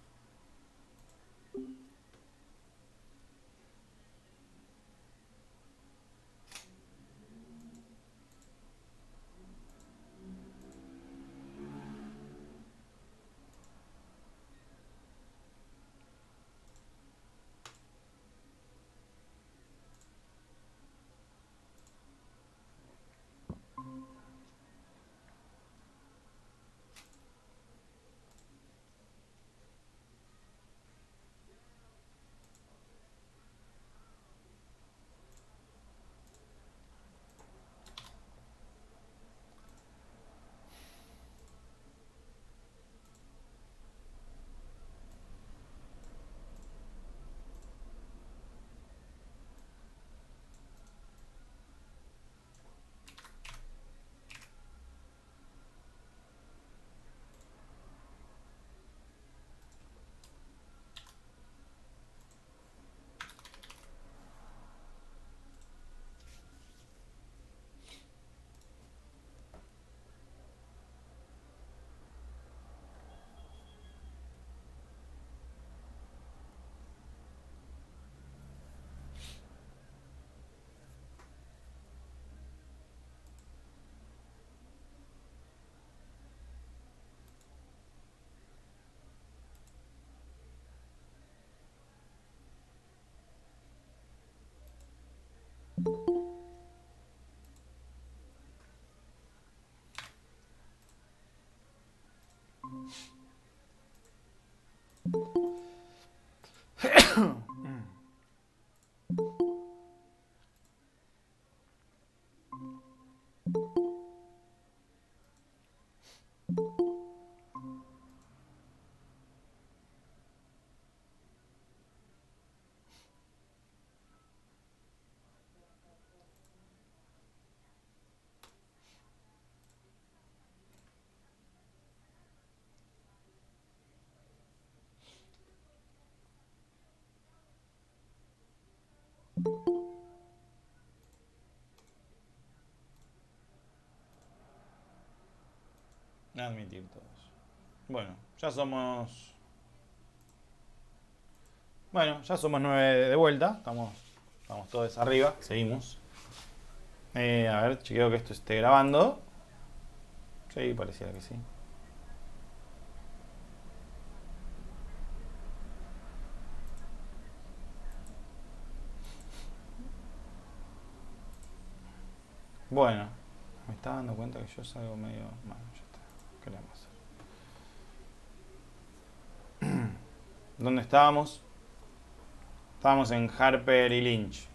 Admitir todos. Bueno, ya somos... Bueno, ya somos 9 de vuelta. Estamos todos arriba. Seguimos. A ver, chequeo que esto esté grabando. Sí, pareciera que sí. Bueno, me estaba dando cuenta que yo salgo medio... Bueno, ya está. ¿Qué le vamos a hacer? ¿Dónde estábamos? Estábamos en Harper y Lynch.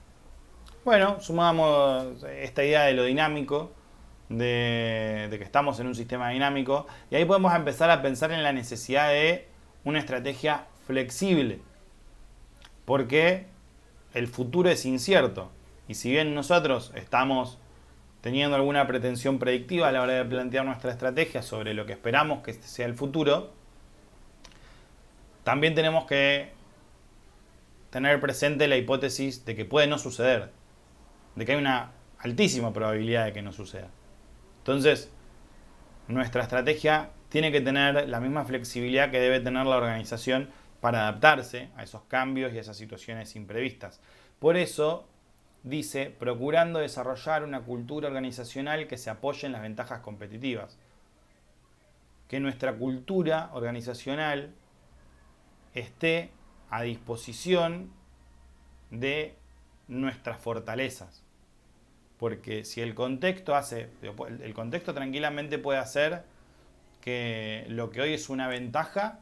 Bueno, sumamos esta idea de lo dinámico, de que estamos en un sistema dinámico, y ahí podemos empezar a pensar en la necesidad de una estrategia flexible, porque el futuro es incierto, y si bien nosotros estamos teniendo alguna pretensión predictiva a la hora de plantear nuestra estrategia sobre lo que esperamos que sea el futuro, también tenemos que tener presente la hipótesis de que puede no suceder, de que hay una altísima probabilidad de que no suceda. Entonces, nuestra estrategia tiene que tener la misma flexibilidad que debe tener la organización para adaptarse a esos cambios y a esas situaciones imprevistas. Por eso, dice, procurando desarrollar una cultura organizacional que se apoye en las ventajas competitivas. Que nuestra cultura organizacional esté a disposición de nuestras fortalezas. Porque si el contexto el contexto tranquilamente puede hacer que lo que hoy es una ventaja,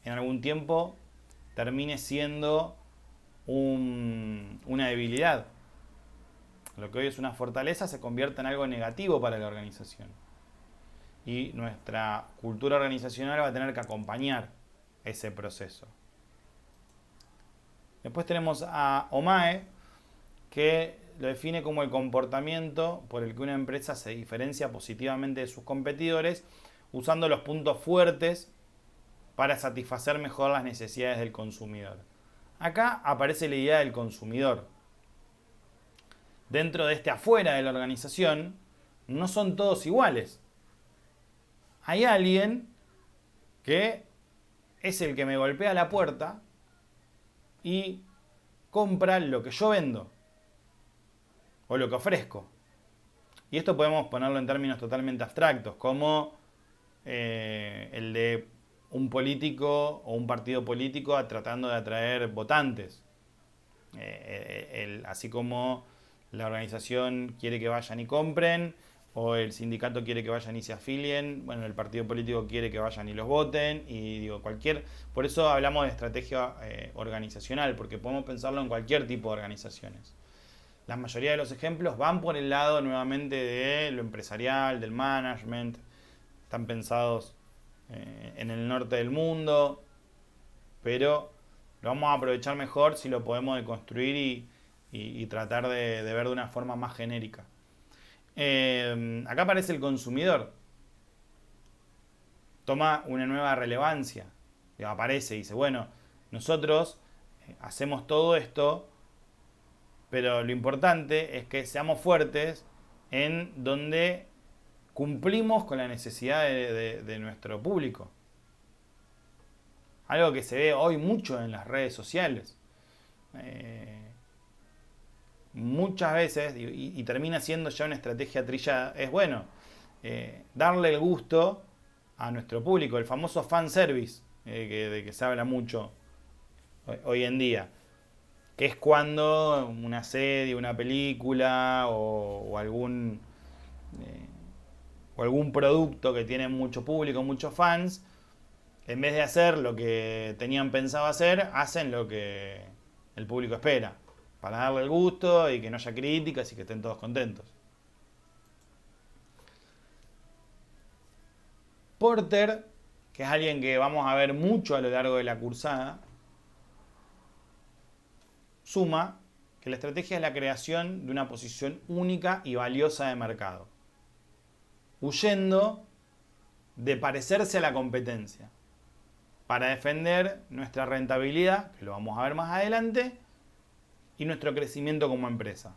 en algún tiempo termine siendo una debilidad. Lo que hoy es una fortaleza se convierte en algo negativo para la organización. Y nuestra cultura organizacional va a tener que acompañar ese proceso. Después tenemos a Omae, que lo define como el comportamiento por el que una empresa se diferencia positivamente de sus competidores, usando los puntos fuertes para satisfacer mejor las necesidades del consumidor. Acá aparece la idea del consumidor. Dentro de este afuera de la organización, no son todos iguales. Hay alguien que es el que me golpea la puerta y compra lo que yo vendo o lo que ofrezco. Y esto podemos ponerlo en términos totalmente abstractos, como el de un político o un partido político tratando de atraer votantes. Así como la organización quiere que vayan y compren, o el sindicato quiere que vayan y se afilien, bueno, el partido político quiere que vayan y los voten, y digo, por eso hablamos de estrategia organizacional, porque podemos pensarlo en cualquier tipo de organizaciones. La mayoría de los ejemplos van por el lado nuevamente de lo empresarial, del management, están pensados en el norte del mundo, pero lo vamos a aprovechar mejor si lo podemos deconstruir y tratar de ver de una forma más genérica. Acá aparece el consumidor. Toma una nueva relevancia. Aparece y dice, bueno, nosotros hacemos todo esto, pero lo importante es que seamos fuertes en donde cumplimos con la necesidad de nuestro público. Algo que se ve hoy mucho en las redes sociales. Muchas veces, y termina siendo ya una estrategia trillada, es bueno darle el gusto a nuestro público, el famoso fanservice, de que se habla mucho hoy en día, que es cuando una serie, una película o algún producto que tiene mucho público, muchos fans, en vez de hacer lo que tenían pensado hacer, hacen lo que el público espera, para darle el gusto y que no haya críticas y que estén todos contentos. Porter, que es alguien que vamos a ver mucho a lo largo de la cursada, suma que la estrategia es la creación de una posición única y valiosa de mercado, huyendo de parecerse a la competencia, para defender nuestra rentabilidad, que lo vamos a ver más adelante, y nuestro crecimiento como empresa.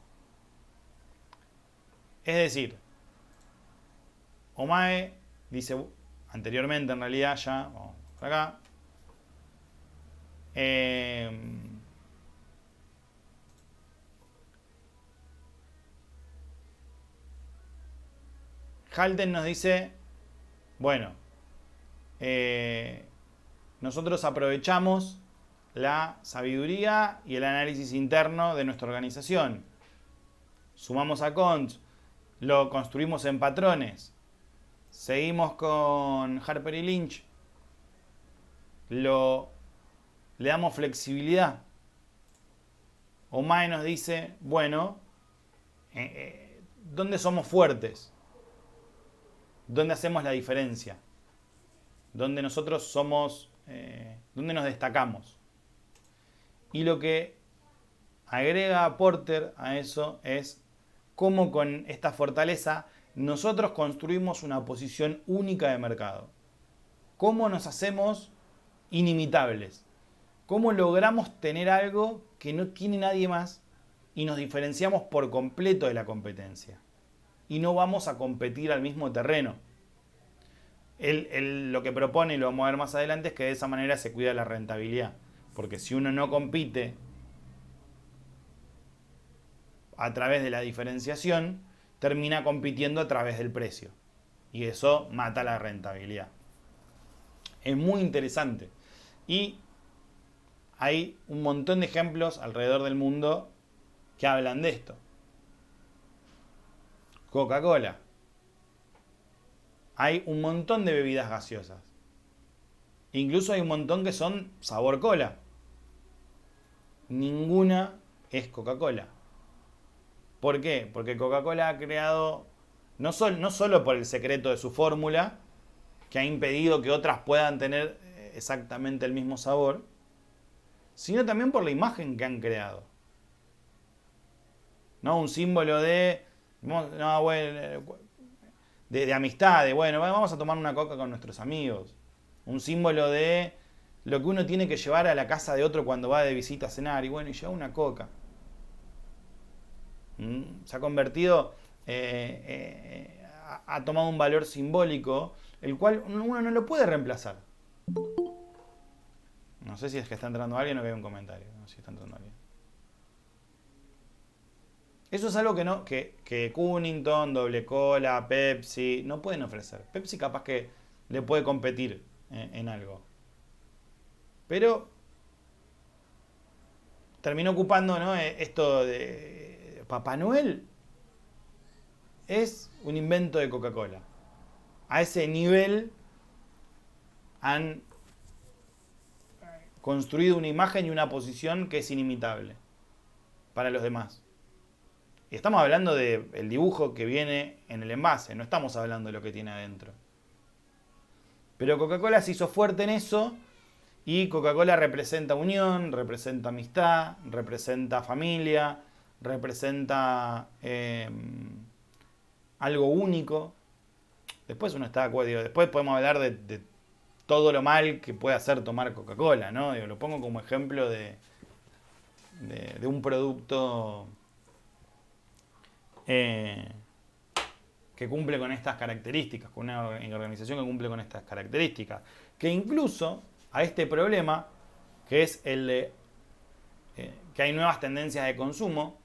Es decir, Omae dice anteriormente, en realidad ya, vamos por acá, Halten nos dice, bueno, nosotros aprovechamos la sabiduría y el análisis interno de nuestra organización. Sumamos a Cont, lo construimos en patrones. Seguimos con Harper y Lynch. Le damos flexibilidad. Omae nos dice, bueno, ¿dónde somos fuertes? ¿Dónde hacemos la diferencia? ¿Dónde nosotros somos, dónde nos destacamos? Y lo que agrega Porter a eso es cómo con esta fortaleza nosotros construimos una posición única de mercado. Cómo nos hacemos inimitables. Cómo logramos tener algo que no tiene nadie más y nos diferenciamos por completo de la competencia. Y no vamos a competir al mismo terreno. Él lo que propone, y lo vamos a ver más adelante, es que de esa manera se cuida la rentabilidad. Porque si uno no compite a través de la diferenciación, termina compitiendo a través del precio. Y eso mata la rentabilidad. Es muy interesante. Y hay un montón de ejemplos alrededor del mundo que hablan de esto. Coca-Cola. Hay un montón de bebidas gaseosas. Incluso hay un montón que son sabor cola. Ninguna es Coca-Cola. ¿Por qué? Porque Coca-Cola ha creado, no solo por el secreto de su fórmula, que ha impedido que otras puedan tener exactamente el mismo sabor, sino también por la imagen que han creado. ¿No? Un símbolo de amistad, de bueno, vamos a tomar una coca con nuestros amigos. Un símbolo de lo que uno tiene que llevar a la casa de otro cuando va de visita a cenar, y bueno, y lleva una coca. Se ha convertido, ha tomado un valor simbólico, el cual uno no lo puede reemplazar. No sé si es que está entrando alguien o que hay un comentario. No sé si está entrando alguien. Eso es algo que Cunnington, Doble Cola, Pepsi no pueden ofrecer. Pepsi capaz que le puede competir en algo. Pero terminó ocupando, ¿no?, esto de Papá Noel. Es un invento de Coca-Cola. A ese nivel han construido una imagen y una posición que es inimitable para los demás. Y estamos hablando del dibujo que viene en el envase, no estamos hablando de lo que tiene adentro. Pero Coca-Cola se hizo fuerte en eso, y Coca-Cola representa unión, representa amistad, representa familia, representa algo único. Después uno está de acuerdo, después podemos hablar de todo lo mal que puede hacer tomar Coca-Cola, ¿no? Lo pongo como ejemplo de un producto que cumple con estas características, con una organización que cumple con estas características, que incluso a este problema, que es el de que hay nuevas tendencias de consumo,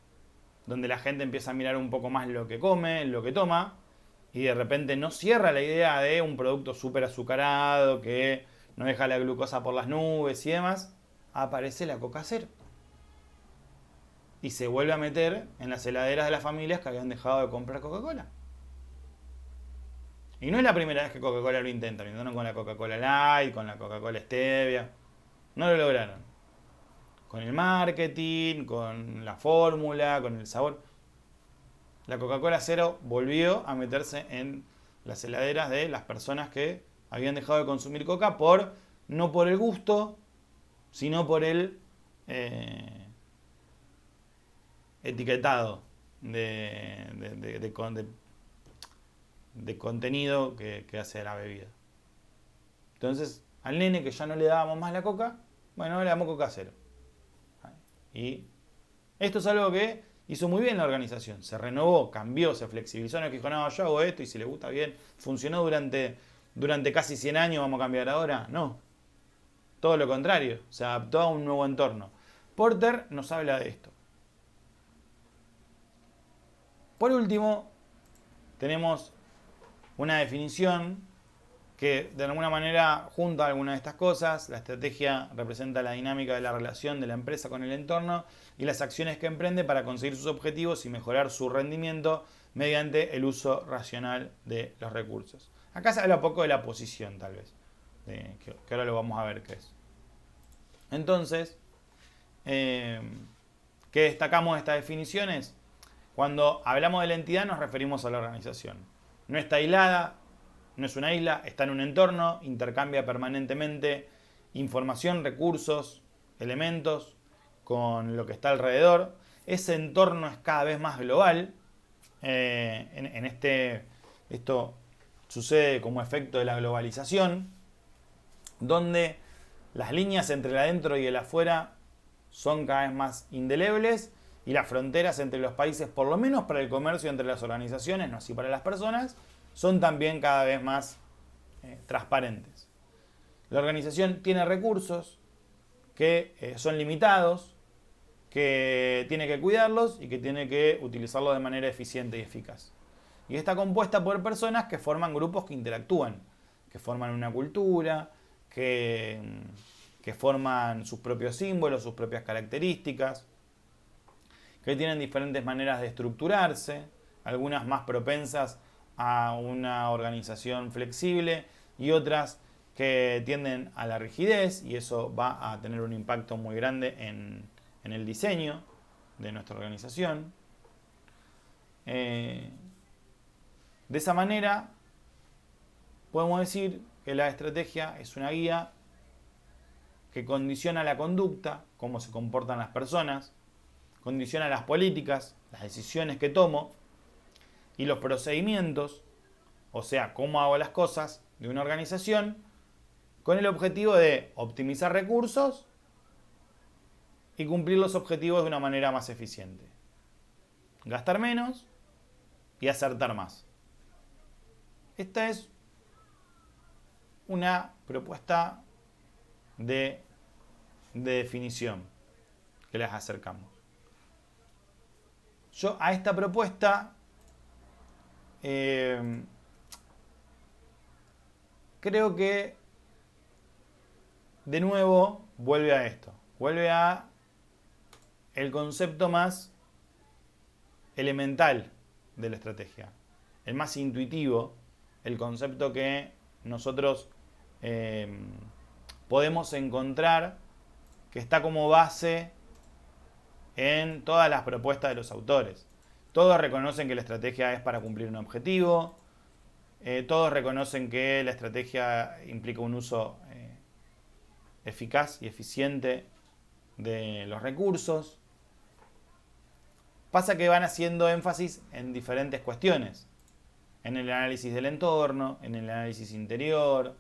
donde la gente empieza a mirar un poco más lo que come, lo que toma, y de repente no cierra la idea de un producto súper azucarado, que no deja la glucosa por las nubes y demás, aparece la Coca Cero. Y se vuelve a meter en las heladeras de las familias que habían dejado de comprar Coca-Cola. Y no es la primera vez que Coca-Cola lo intenta. Lo intentaron con la Coca-Cola Light, con la Coca-Cola Stevia. No lo lograron. Con el marketing, con la fórmula, con el sabor. La Coca-Cola Cero volvió a meterse en las heladeras de las personas que habían dejado de consumir Coca no por el gusto, sino por el etiquetado de contenido que hace la bebida. Entonces, al nene que ya no le dábamos más la Coca, bueno, le damos Coca Cero. Y esto es algo que hizo muy bien la organización. Se renovó, cambió, se flexibilizó. No es que dijo, no, yo hago esto y si le gusta bien. Funcionó durante casi 100 años, vamos a cambiar ahora. No. Todo lo contrario. Se adaptó a un nuevo entorno. Porter nos habla de esto. Por último, tenemos una definición que de alguna manera junta algunas de estas cosas. La estrategia representa la dinámica de la relación de la empresa con el entorno y las acciones que emprende para conseguir sus objetivos y mejorar su rendimiento mediante el uso racional de los recursos. Acá se habla poco de la posición, tal vez, que ahora lo vamos a ver qué es. Entonces, ¿qué destacamos de estas definiciones? Cuando hablamos de la entidad nos referimos a la organización. No está aislada, no es una isla, está en un entorno, intercambia permanentemente información, recursos, elementos con lo que está alrededor. Ese entorno es cada vez más global. Esto sucede como efecto de la globalización, donde las líneas entre el adentro y el afuera son cada vez más indelebles y las fronteras entre los países, por lo menos para el comercio entre las organizaciones, no así para las personas, son también cada vez más transparentes. La organización tiene recursos que son limitados, que tiene que cuidarlos y que tiene que utilizarlos de manera eficiente y eficaz. Y está compuesta por personas que forman grupos que interactúan, que forman una cultura, que forman sus propios símbolos, sus propias características, que tienen diferentes maneras de estructurarse, algunas más propensas a una organización flexible y otras que tienden a la rigidez, y eso va a tener un impacto muy grande en el diseño de nuestra organización. De esa manera podemos decir que la estrategia es una guía que condiciona la conducta, cómo se comportan las personas, condiciona las políticas, las decisiones que tomo y los procedimientos, o sea, cómo hago las cosas de una organización, con el objetivo de optimizar recursos y cumplir los objetivos de una manera más eficiente. Gastar menos y acertar más. Esta es una propuesta de definición que les acercamos. Yo a esta propuesta creo que de nuevo vuelve a esto, vuelve a el concepto más elemental de la estrategia, el más intuitivo, el concepto que nosotros podemos encontrar que está como base en todas las propuestas de los autores. Todos reconocen que la estrategia es para cumplir un objetivo, todos reconocen que la estrategia implica un uso eficaz y eficiente de los recursos. Pasa que van haciendo énfasis en diferentes cuestiones, en el análisis del entorno, en el análisis interior,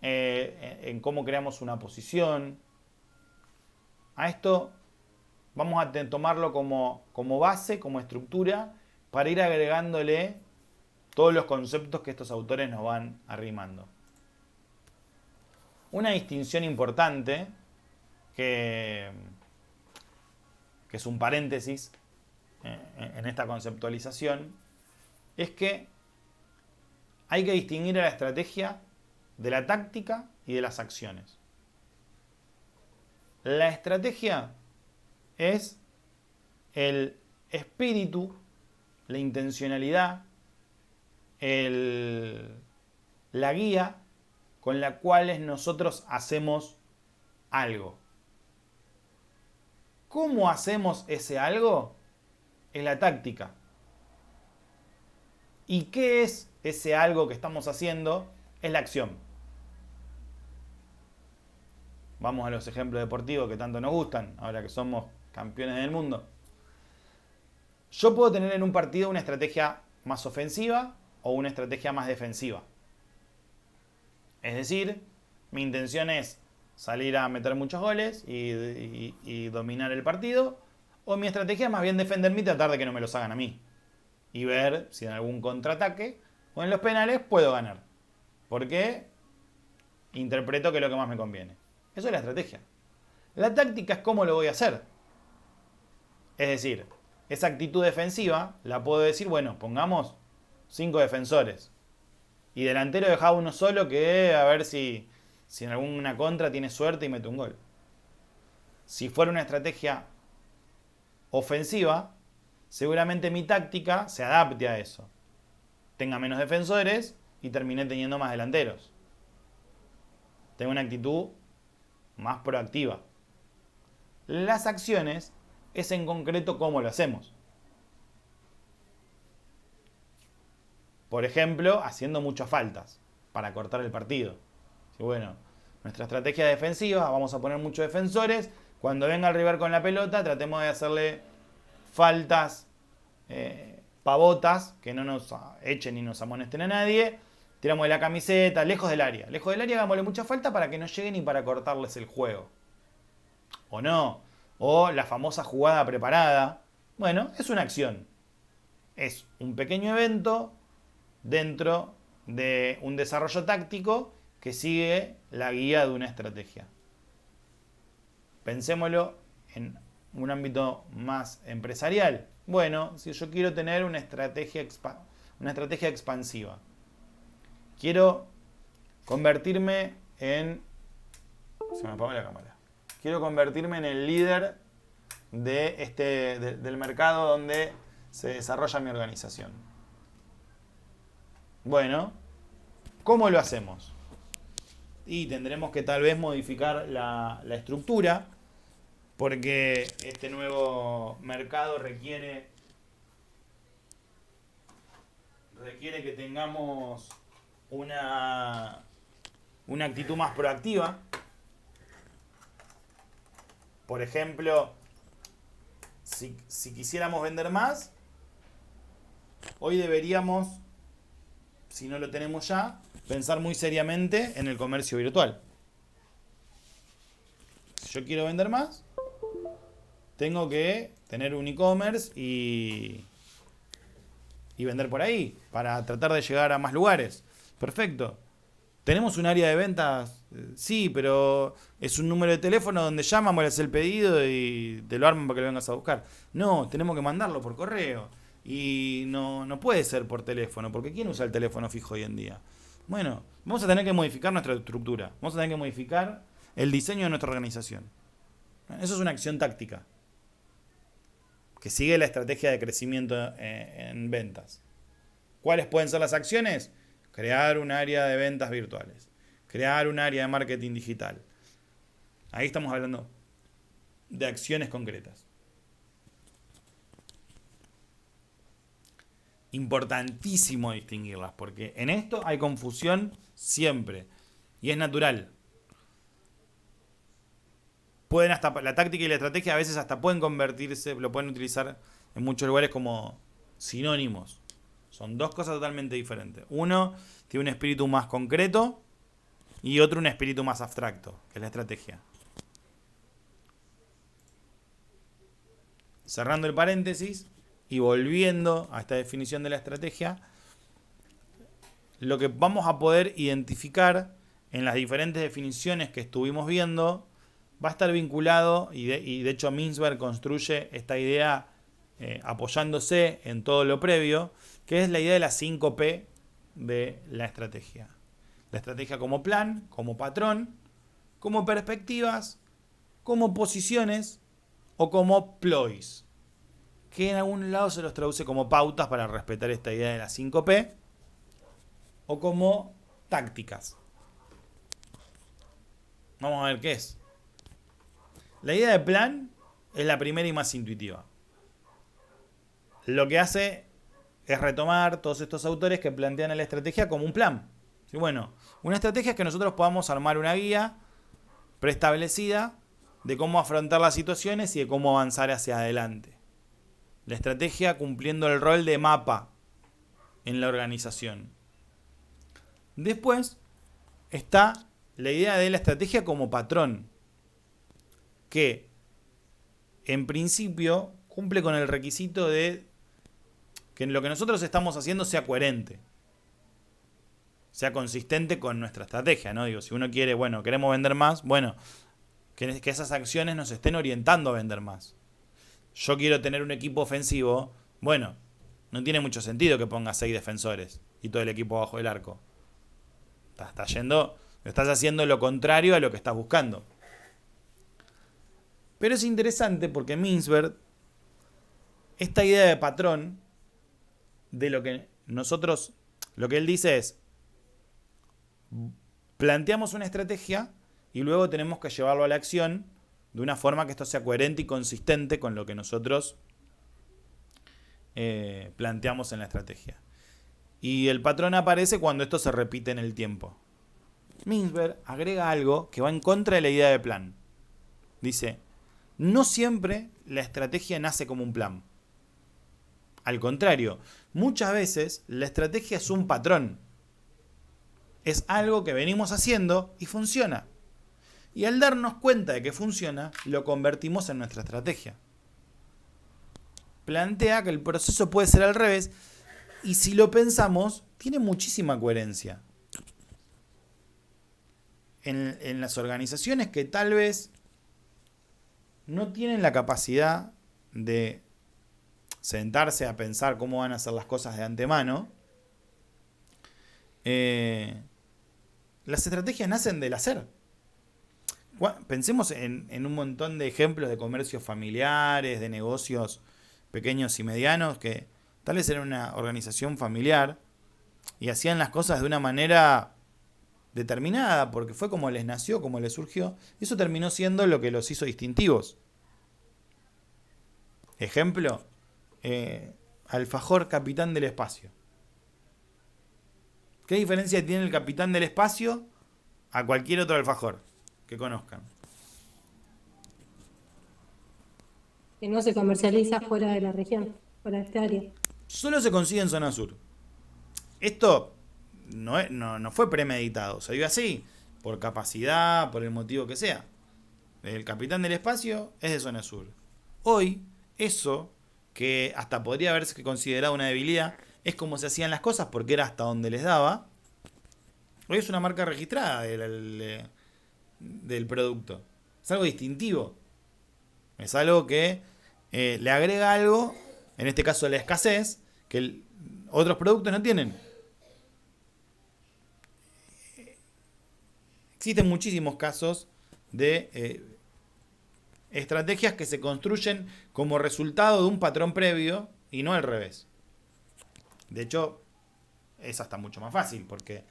en cómo creamos una posición. A esto vamos a tomarlo como base, como estructura, para ir agregándole todos los conceptos que estos autores nos van arrimando. Una distinción importante, que es un paréntesis en esta conceptualización, es que hay que distinguir a la estrategia de la táctica y de las acciones. La estrategia es el espíritu, la intencionalidad la guía con la cual nosotros hacemos algo. ¿Cómo hacemos ese algo? Es la táctica. ¿Y qué es ese algo que estamos haciendo? Es la acción. Vamos a los ejemplos deportivos que tanto nos gustan, ahora que somos campeones del mundo. Yo puedo tener en un partido una estrategia más ofensiva o una estrategia más defensiva. Es decir, mi intención es salir a meter muchos goles y dominar el partido, o mi estrategia es más bien defenderme y tratar de que no me los hagan a mí. Y ver si en algún contraataque o en los penales puedo ganar. Porque interpreto que es lo que más me conviene. Eso es la estrategia. La táctica es cómo lo voy a hacer. Es decir, esa actitud defensiva la puedo decir, bueno, pongamos 5 defensores. Y delantero dejaba uno solo que a ver si en alguna contra tiene suerte y mete un gol. Si fuera una estrategia ofensiva, seguramente mi táctica se adapte a eso. Tenga menos defensores y termine teniendo más delanteros. Tengo una actitud más proactiva. Las acciones es en concreto cómo lo hacemos. Por ejemplo, haciendo muchas faltas para cortar el partido. Y bueno, nuestra estrategia defensiva, vamos a poner muchos defensores. Cuando venga el rival con la pelota, tratemos de hacerle faltas pavotas, que no nos echen ni nos amonesten a nadie. Tiramos de la camiseta, lejos del área. Lejos del área hagámosle mucha falta para que no lleguen y para cortarles el juego. O no. O la famosa jugada preparada. Bueno, es una acción. Es un pequeño evento dentro de un desarrollo táctico que sigue la guía de una estrategia. Pensémoslo en un ámbito más empresarial. Bueno, si yo quiero tener una estrategia expansiva, quiero convertirme en... Se me apagó la cámara. Quiero convertirme en el líder del mercado donde se desarrolla mi organización. Bueno, ¿cómo lo hacemos? Y tendremos que tal vez modificar la estructura, porque este nuevo mercado requiere que tengamos una actitud más proactiva. Por ejemplo, si quisiéramos vender más, hoy deberíamos, si no lo tenemos ya, pensar muy seriamente en el comercio virtual. Si yo quiero vender más, tengo que tener un e-commerce y vender por ahí para tratar de llegar a más lugares. Perfecto. ¿Tenemos un área de ventas? Sí, pero es un número de teléfono donde llaman, le haces el pedido y te lo arman para que lo vengas a buscar. No, tenemos que mandarlo por correo. Y no puede ser por teléfono, porque ¿quién usa el teléfono fijo hoy en día? Bueno, vamos a tener que modificar nuestra estructura. Vamos a tener que modificar el diseño de nuestra organización. Eso es una acción táctica que sigue la estrategia de crecimiento en ventas. ¿Cuáles pueden ser las acciones? Crear un área de ventas virtuales. Crear un área de marketing digital. Ahí estamos hablando de acciones concretas. Importantísimo distinguirlas, porque en esto hay confusión siempre. Y es natural. Pueden hasta, la táctica y la estrategia a veces hasta pueden convertirse, lo pueden utilizar en muchos lugares como sinónimos. Son dos cosas totalmente diferentes. Uno tiene un espíritu más concreto y otro un espíritu más abstracto, que es la estrategia. Cerrando el paréntesis y volviendo a esta definición de la estrategia, lo que vamos a poder identificar en las diferentes definiciones que estuvimos viendo va a estar vinculado, y de hecho Mintzberg construye esta idea apoyándose en todo lo previo, que es la idea de las 5P de la estrategia. La estrategia como plan, como patrón, como perspectivas, como posiciones o como ploys, que en algún lado se los traduce como pautas para respetar esta idea de las 5P. o como tácticas. Vamos a ver qué es. La idea de plan es la primera y más intuitiva. Lo que hace es retomar todos estos autores que plantean la estrategia como un plan. Y bueno, una estrategia es que nosotros podamos armar una guía preestablecida de cómo afrontar las situaciones y de cómo avanzar hacia adelante. La estrategia cumpliendo el rol de mapa en la organización. Después está la idea de la estrategia como patrón, que en principio cumple con el requisito de que lo que nosotros estamos haciendo sea coherente, sea consistente con nuestra estrategia, ¿no? Digo, si uno quiere, bueno, queremos vender más, bueno, que esas acciones nos estén orientando a vender más. Yo quiero tener un equipo ofensivo, bueno, no tiene mucho sentido que pongas 6 defensores y todo el equipo bajo el arco. Estás haciendo lo contrario a lo que estás buscando. Pero es interesante porque Mintzberg, esta idea de patrón, de lo que él dice es, planteamos una estrategia y luego tenemos que llevarlo a la acción de una forma que esto sea coherente y consistente con lo que nosotros planteamos en la estrategia. Y el patrón aparece cuando esto se repite en el tiempo. Mintzberg agrega algo que va en contra de la idea de plan. Dice, no siempre la estrategia nace como un plan. Al contrario, muchas veces la estrategia es un patrón. Es algo que venimos haciendo y funciona. Y al darnos cuenta de que funciona, lo convertimos en nuestra estrategia. Plantea que el proceso puede ser al revés y si lo pensamos, tiene muchísima coherencia. En las organizaciones que tal vez no tienen la capacidad de sentarse a pensar cómo van a hacer las cosas de antemano, las estrategias nacen del hacer. Pensemos en un montón de ejemplos de comercios familiares, de negocios pequeños y medianos que tal vez eran una organización familiar y hacían las cosas de una manera determinada porque fue como les nació, como les surgió, y eso terminó siendo lo que los hizo distintivos. Ejemplo, alfajor Capitán del Espacio. ¿Qué diferencia tiene el Capitán del Espacio a cualquier otro alfajor que conozcan? Que no se comercializa fuera de la región, fuera de este área. Solo se consigue en zona sur. Esto no fue premeditado, se dio así, por capacidad, por el motivo que sea. El Capitán del Espacio es de zona sur. Hoy, eso, que hasta podría haberse considerado una debilidad, es como se hacían las cosas porque era hasta donde les daba. Hoy es una marca registrada del producto. Es algo distintivo. Es algo que le agrega algo, en este caso la escasez, que otros productos no tienen. Existen muchísimos casos de estrategias que se construyen como resultado de un patrón previo y no al revés. De hecho, es hasta mucho más fácil porque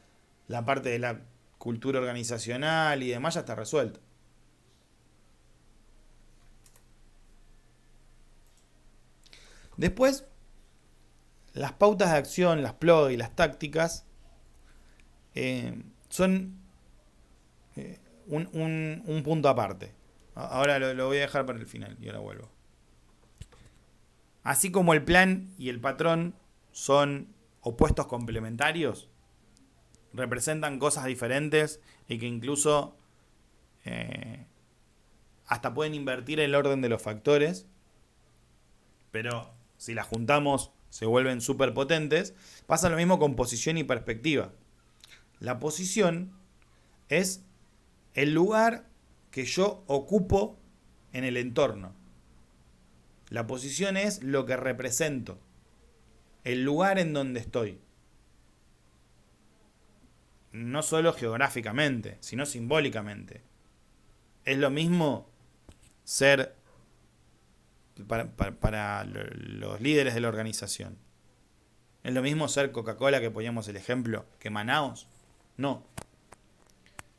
la parte de la cultura organizacional y demás ya está resuelta. Después, las pautas de acción, las PLOD y las tácticas son un punto aparte. Ahora lo voy a dejar para el final y ahora vuelvo. Así como el plan y el patrón son opuestos complementarios, representan cosas diferentes y que incluso hasta pueden invertir el orden de los factores, pero si las juntamos se vuelven súper potentes. Pasa lo mismo con posición y perspectiva. La posición es el lugar que yo ocupo en el entorno. La posición es lo que represento, el lugar en donde estoy. No solo geográficamente, sino simbólicamente. Es lo mismo ser para los líderes de la organización. ¿Es lo mismo ser Coca-Cola, que poníamos el ejemplo, que Manaos? No.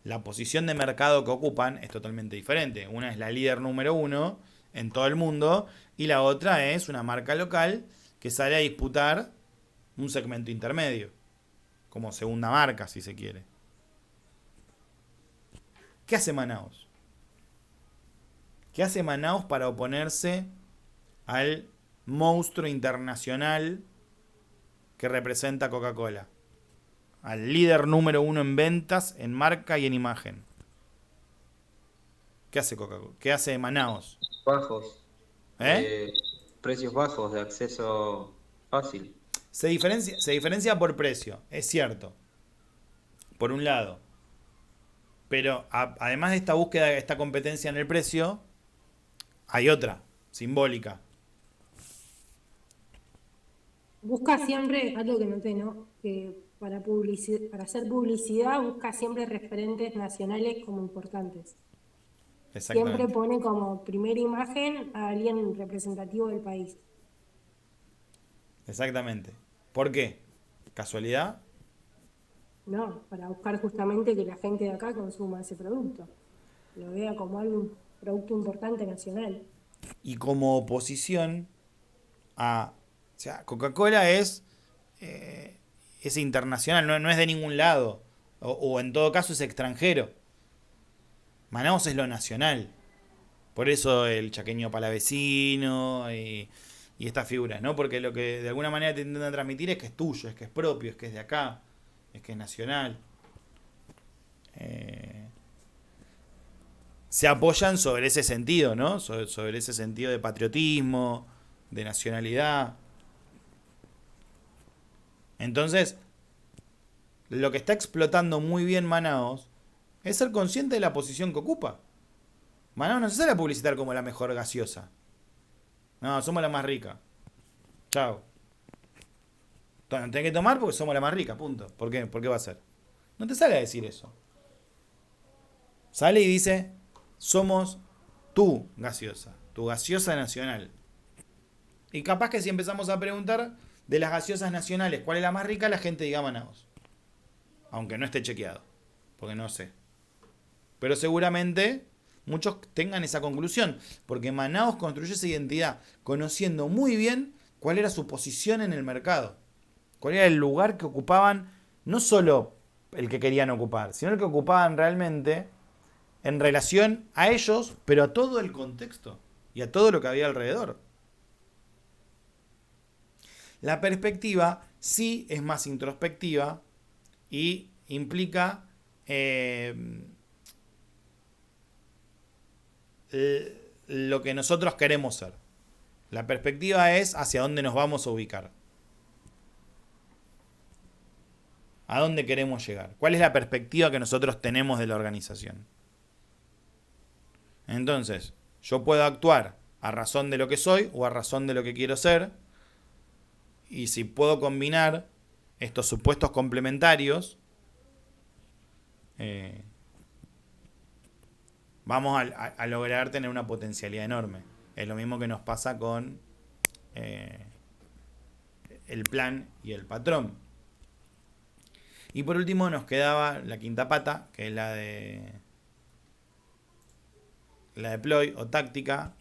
La posición de mercado que ocupan es totalmente diferente. Una es la líder número 1 en todo el mundo y la otra es una marca local que sale a disputar un segmento intermedio, como segunda marca, si se quiere. ¿Qué hace Manaos? ¿Qué hace Manaos para oponerse al monstruo internacional que representa Coca-Cola? Al líder número 1 en ventas, en marca y en imagen. ¿Qué hace Coca-Cola? ¿Qué hace Manaos? Bajos. ¿Eh? Precios bajos de acceso fácil. Se diferencia por precio, es cierto. Por un lado. Pero además de esta búsqueda, de esta competencia en el precio, hay otra, simbólica. Busca siempre, algo que noté, ¿no? Que para hacer publicidad busca siempre referentes nacionales como importantes. Siempre Exactamente. pone como primera imagen a alguien representativo del país. Exactamente. ¿Por qué? ¿Casualidad? No, para buscar justamente que la gente de acá consuma ese producto, lo vea como algún producto importante nacional. Y como oposición a... O sea, Coca-Cola es internacional, no es de ningún lado. O en todo caso es extranjero. Manaos es lo nacional. Por eso el chaqueño palavecino y estas figuras, ¿no? Porque lo que de alguna manera te intentan transmitir es que es tuyo, es que es propio, es que es de acá, es que es nacional. Se apoyan sobre ese sentido, ¿no? Sobre ese sentido de patriotismo, de nacionalidad. Entonces, lo que está explotando muy bien Manaos es ser consciente de la posición que ocupa. Manaos no se sale a publicitar como la mejor gaseosa. No, somos la más rica. Chao. Tenés que tomar porque somos la más rica, punto. ¿Por qué? ¿Por qué va a ser? No te sale a decir eso. Sale y dice, somos tu gaseosa nacional. Y capaz que si empezamos a preguntar de las gaseosas nacionales, ¿cuál es la más rica? La gente diga Manaos. Aunque no esté chequeado. Porque no sé. Pero seguramente muchos tengan esa conclusión. Porque Manaos construyó esa identidad conociendo muy bien cuál era su posición en el mercado. Cuál era el lugar que ocupaban, no solo el que querían ocupar, sino el que ocupaban realmente en relación a ellos, pero a todo el contexto y a todo lo que había alrededor. La perspectiva sí es más introspectiva y implica lo que nosotros queremos ser. La perspectiva es hacia dónde nos vamos a ubicar. ¿A dónde queremos llegar? ¿Cuál es la perspectiva que nosotros tenemos de la organización? Entonces, yo puedo actuar a razón de lo que soy o a razón de lo que quiero ser. Y si puedo combinar estos supuestos complementarios, vamos a lograr tener una potencialidad enorme. Es lo mismo que nos pasa con el plan y el patrón. Y por último nos quedaba la quinta pata, que es la de ploy o táctica,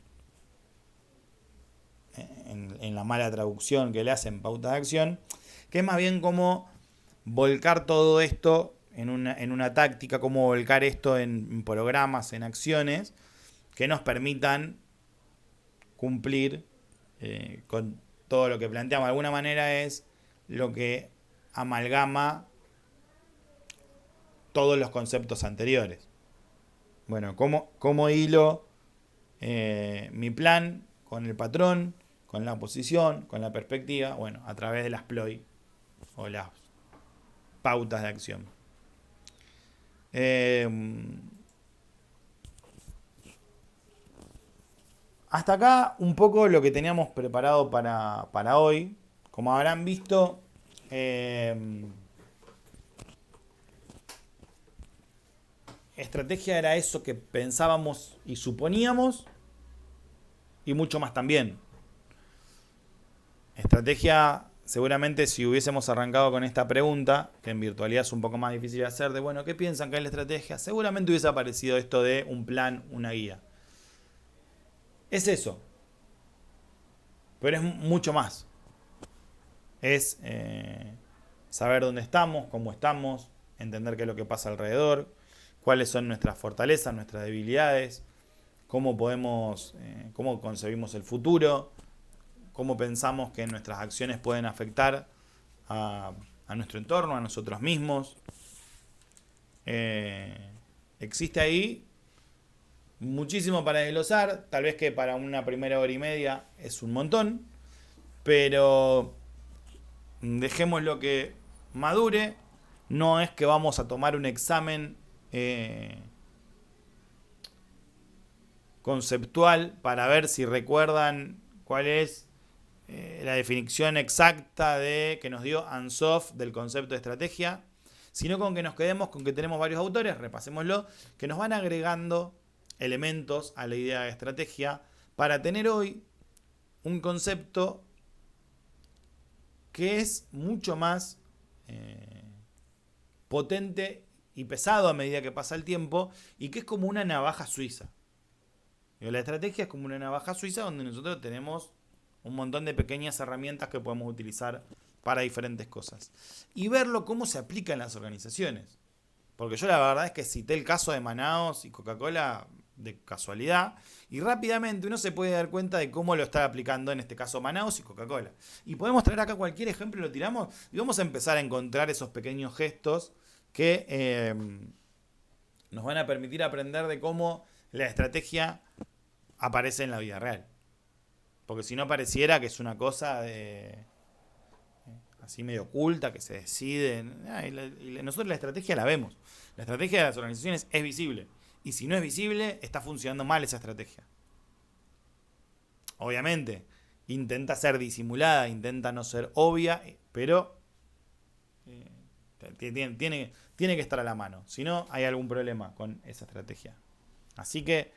en la mala traducción que le hacen pauta de acción, que es más bien como volcar todo esto en una táctica, como volcar esto en programas, en acciones, que nos permitan cumplir con todo lo que planteamos. De alguna manera es lo que amalgama todos los conceptos anteriores. Bueno, ¿cómo hilo mi plan con el patrón, con la posición, con la perspectiva? Bueno, a través de las ploy o las pautas de acción. Hasta acá un poco lo que teníamos preparado para hoy. Como habrán visto, estrategia era eso que pensábamos y suponíamos, y mucho más también. Estrategia seguramente si hubiésemos arrancado con esta pregunta, que en virtualidad es un poco más difícil de hacer, de bueno, ¿qué piensan que es la estrategia? Seguramente hubiese aparecido esto de un plan, una guía. Es eso, pero es mucho más. Es saber dónde estamos, cómo estamos, entender qué es lo que pasa alrededor, cuáles son nuestras fortalezas, nuestras debilidades, cómo cómo concebimos el futuro, cómo pensamos que nuestras acciones pueden afectar a nuestro entorno, a nosotros mismos. Existe ahí muchísimo para desglosar, tal vez que para una primera hora y media es un montón, pero dejémoslo que madure. No es que vamos a tomar un examen conceptual para ver si recuerdan cuál es la definición exacta que nos dio Ansoff del concepto de estrategia, sino con que nos quedemos con que tenemos varios autores, repasémoslo, que nos van agregando elementos a la idea de estrategia para tener hoy un concepto que es mucho más potente y pesado a medida que pasa el tiempo y que es como una navaja suiza. La estrategia es como una navaja suiza donde nosotros tenemos un montón de pequeñas herramientas que podemos utilizar para diferentes cosas. Y verlo cómo se aplica en las organizaciones. Porque yo la verdad es que cité el caso de Manaos y Coca-Cola de casualidad y rápidamente uno se puede dar cuenta de cómo lo está aplicando en este caso Manaos y Coca-Cola. Y podemos traer acá cualquier ejemplo, lo tiramos y vamos a empezar a encontrar esos pequeños gestos que nos van a permitir aprender de cómo la estrategia aparece en la vida real. Porque si no pareciera que es una cosa así medio oculta, que se decide. Nosotros la estrategia la vemos. La estrategia de las organizaciones es visible. Y si no es visible, está funcionando mal esa estrategia. Obviamente, intenta ser disimulada, intenta no ser obvia, pero tiene que estar a la mano. Si no, hay algún problema con esa estrategia. Así que,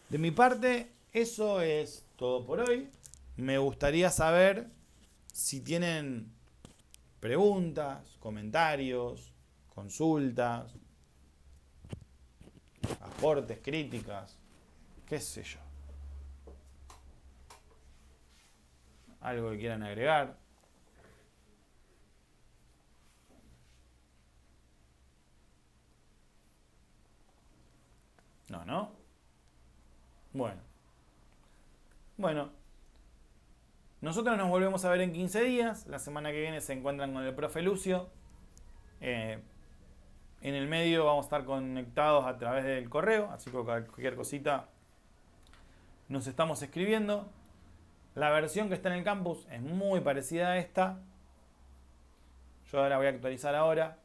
de mi parte, eso es todo por hoy. Me gustaría saber si tienen preguntas, comentarios, consultas, aportes, críticas, qué sé yo. Algo que quieran agregar. No. Bueno. Nosotros nos volvemos a ver en 15 días. La semana que viene se encuentran con el profe Lucio. En el medio vamos a estar conectados a través del correo, así que cualquier cosita nos estamos escribiendo. La versión que está en el campus es muy parecida a esta. Yo ahora voy a actualizar ahora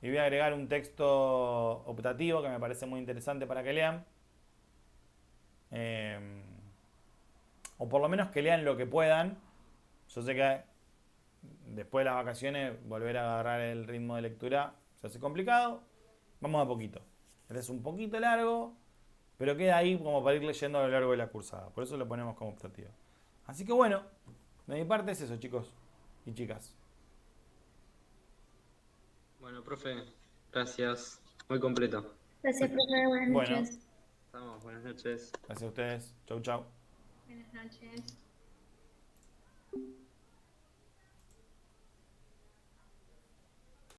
y voy a agregar un texto optativo que me parece muy interesante para que lean. O por lo menos que lean lo que puedan. Yo sé que después de las vacaciones volver a agarrar el ritmo de lectura se hace complicado. Vamos a poquito. Este es un poquito largo, pero queda ahí como para ir leyendo a lo largo de la cursada. Por eso lo ponemos como optativo. Así que bueno, de mi parte es eso, chicos y chicas. Bueno, profe, gracias. Muy completo. Gracias, profe. Buenas Bueno. noches. Estamos, buenas noches. Gracias a ustedes. Chau, chau. Buenas noches.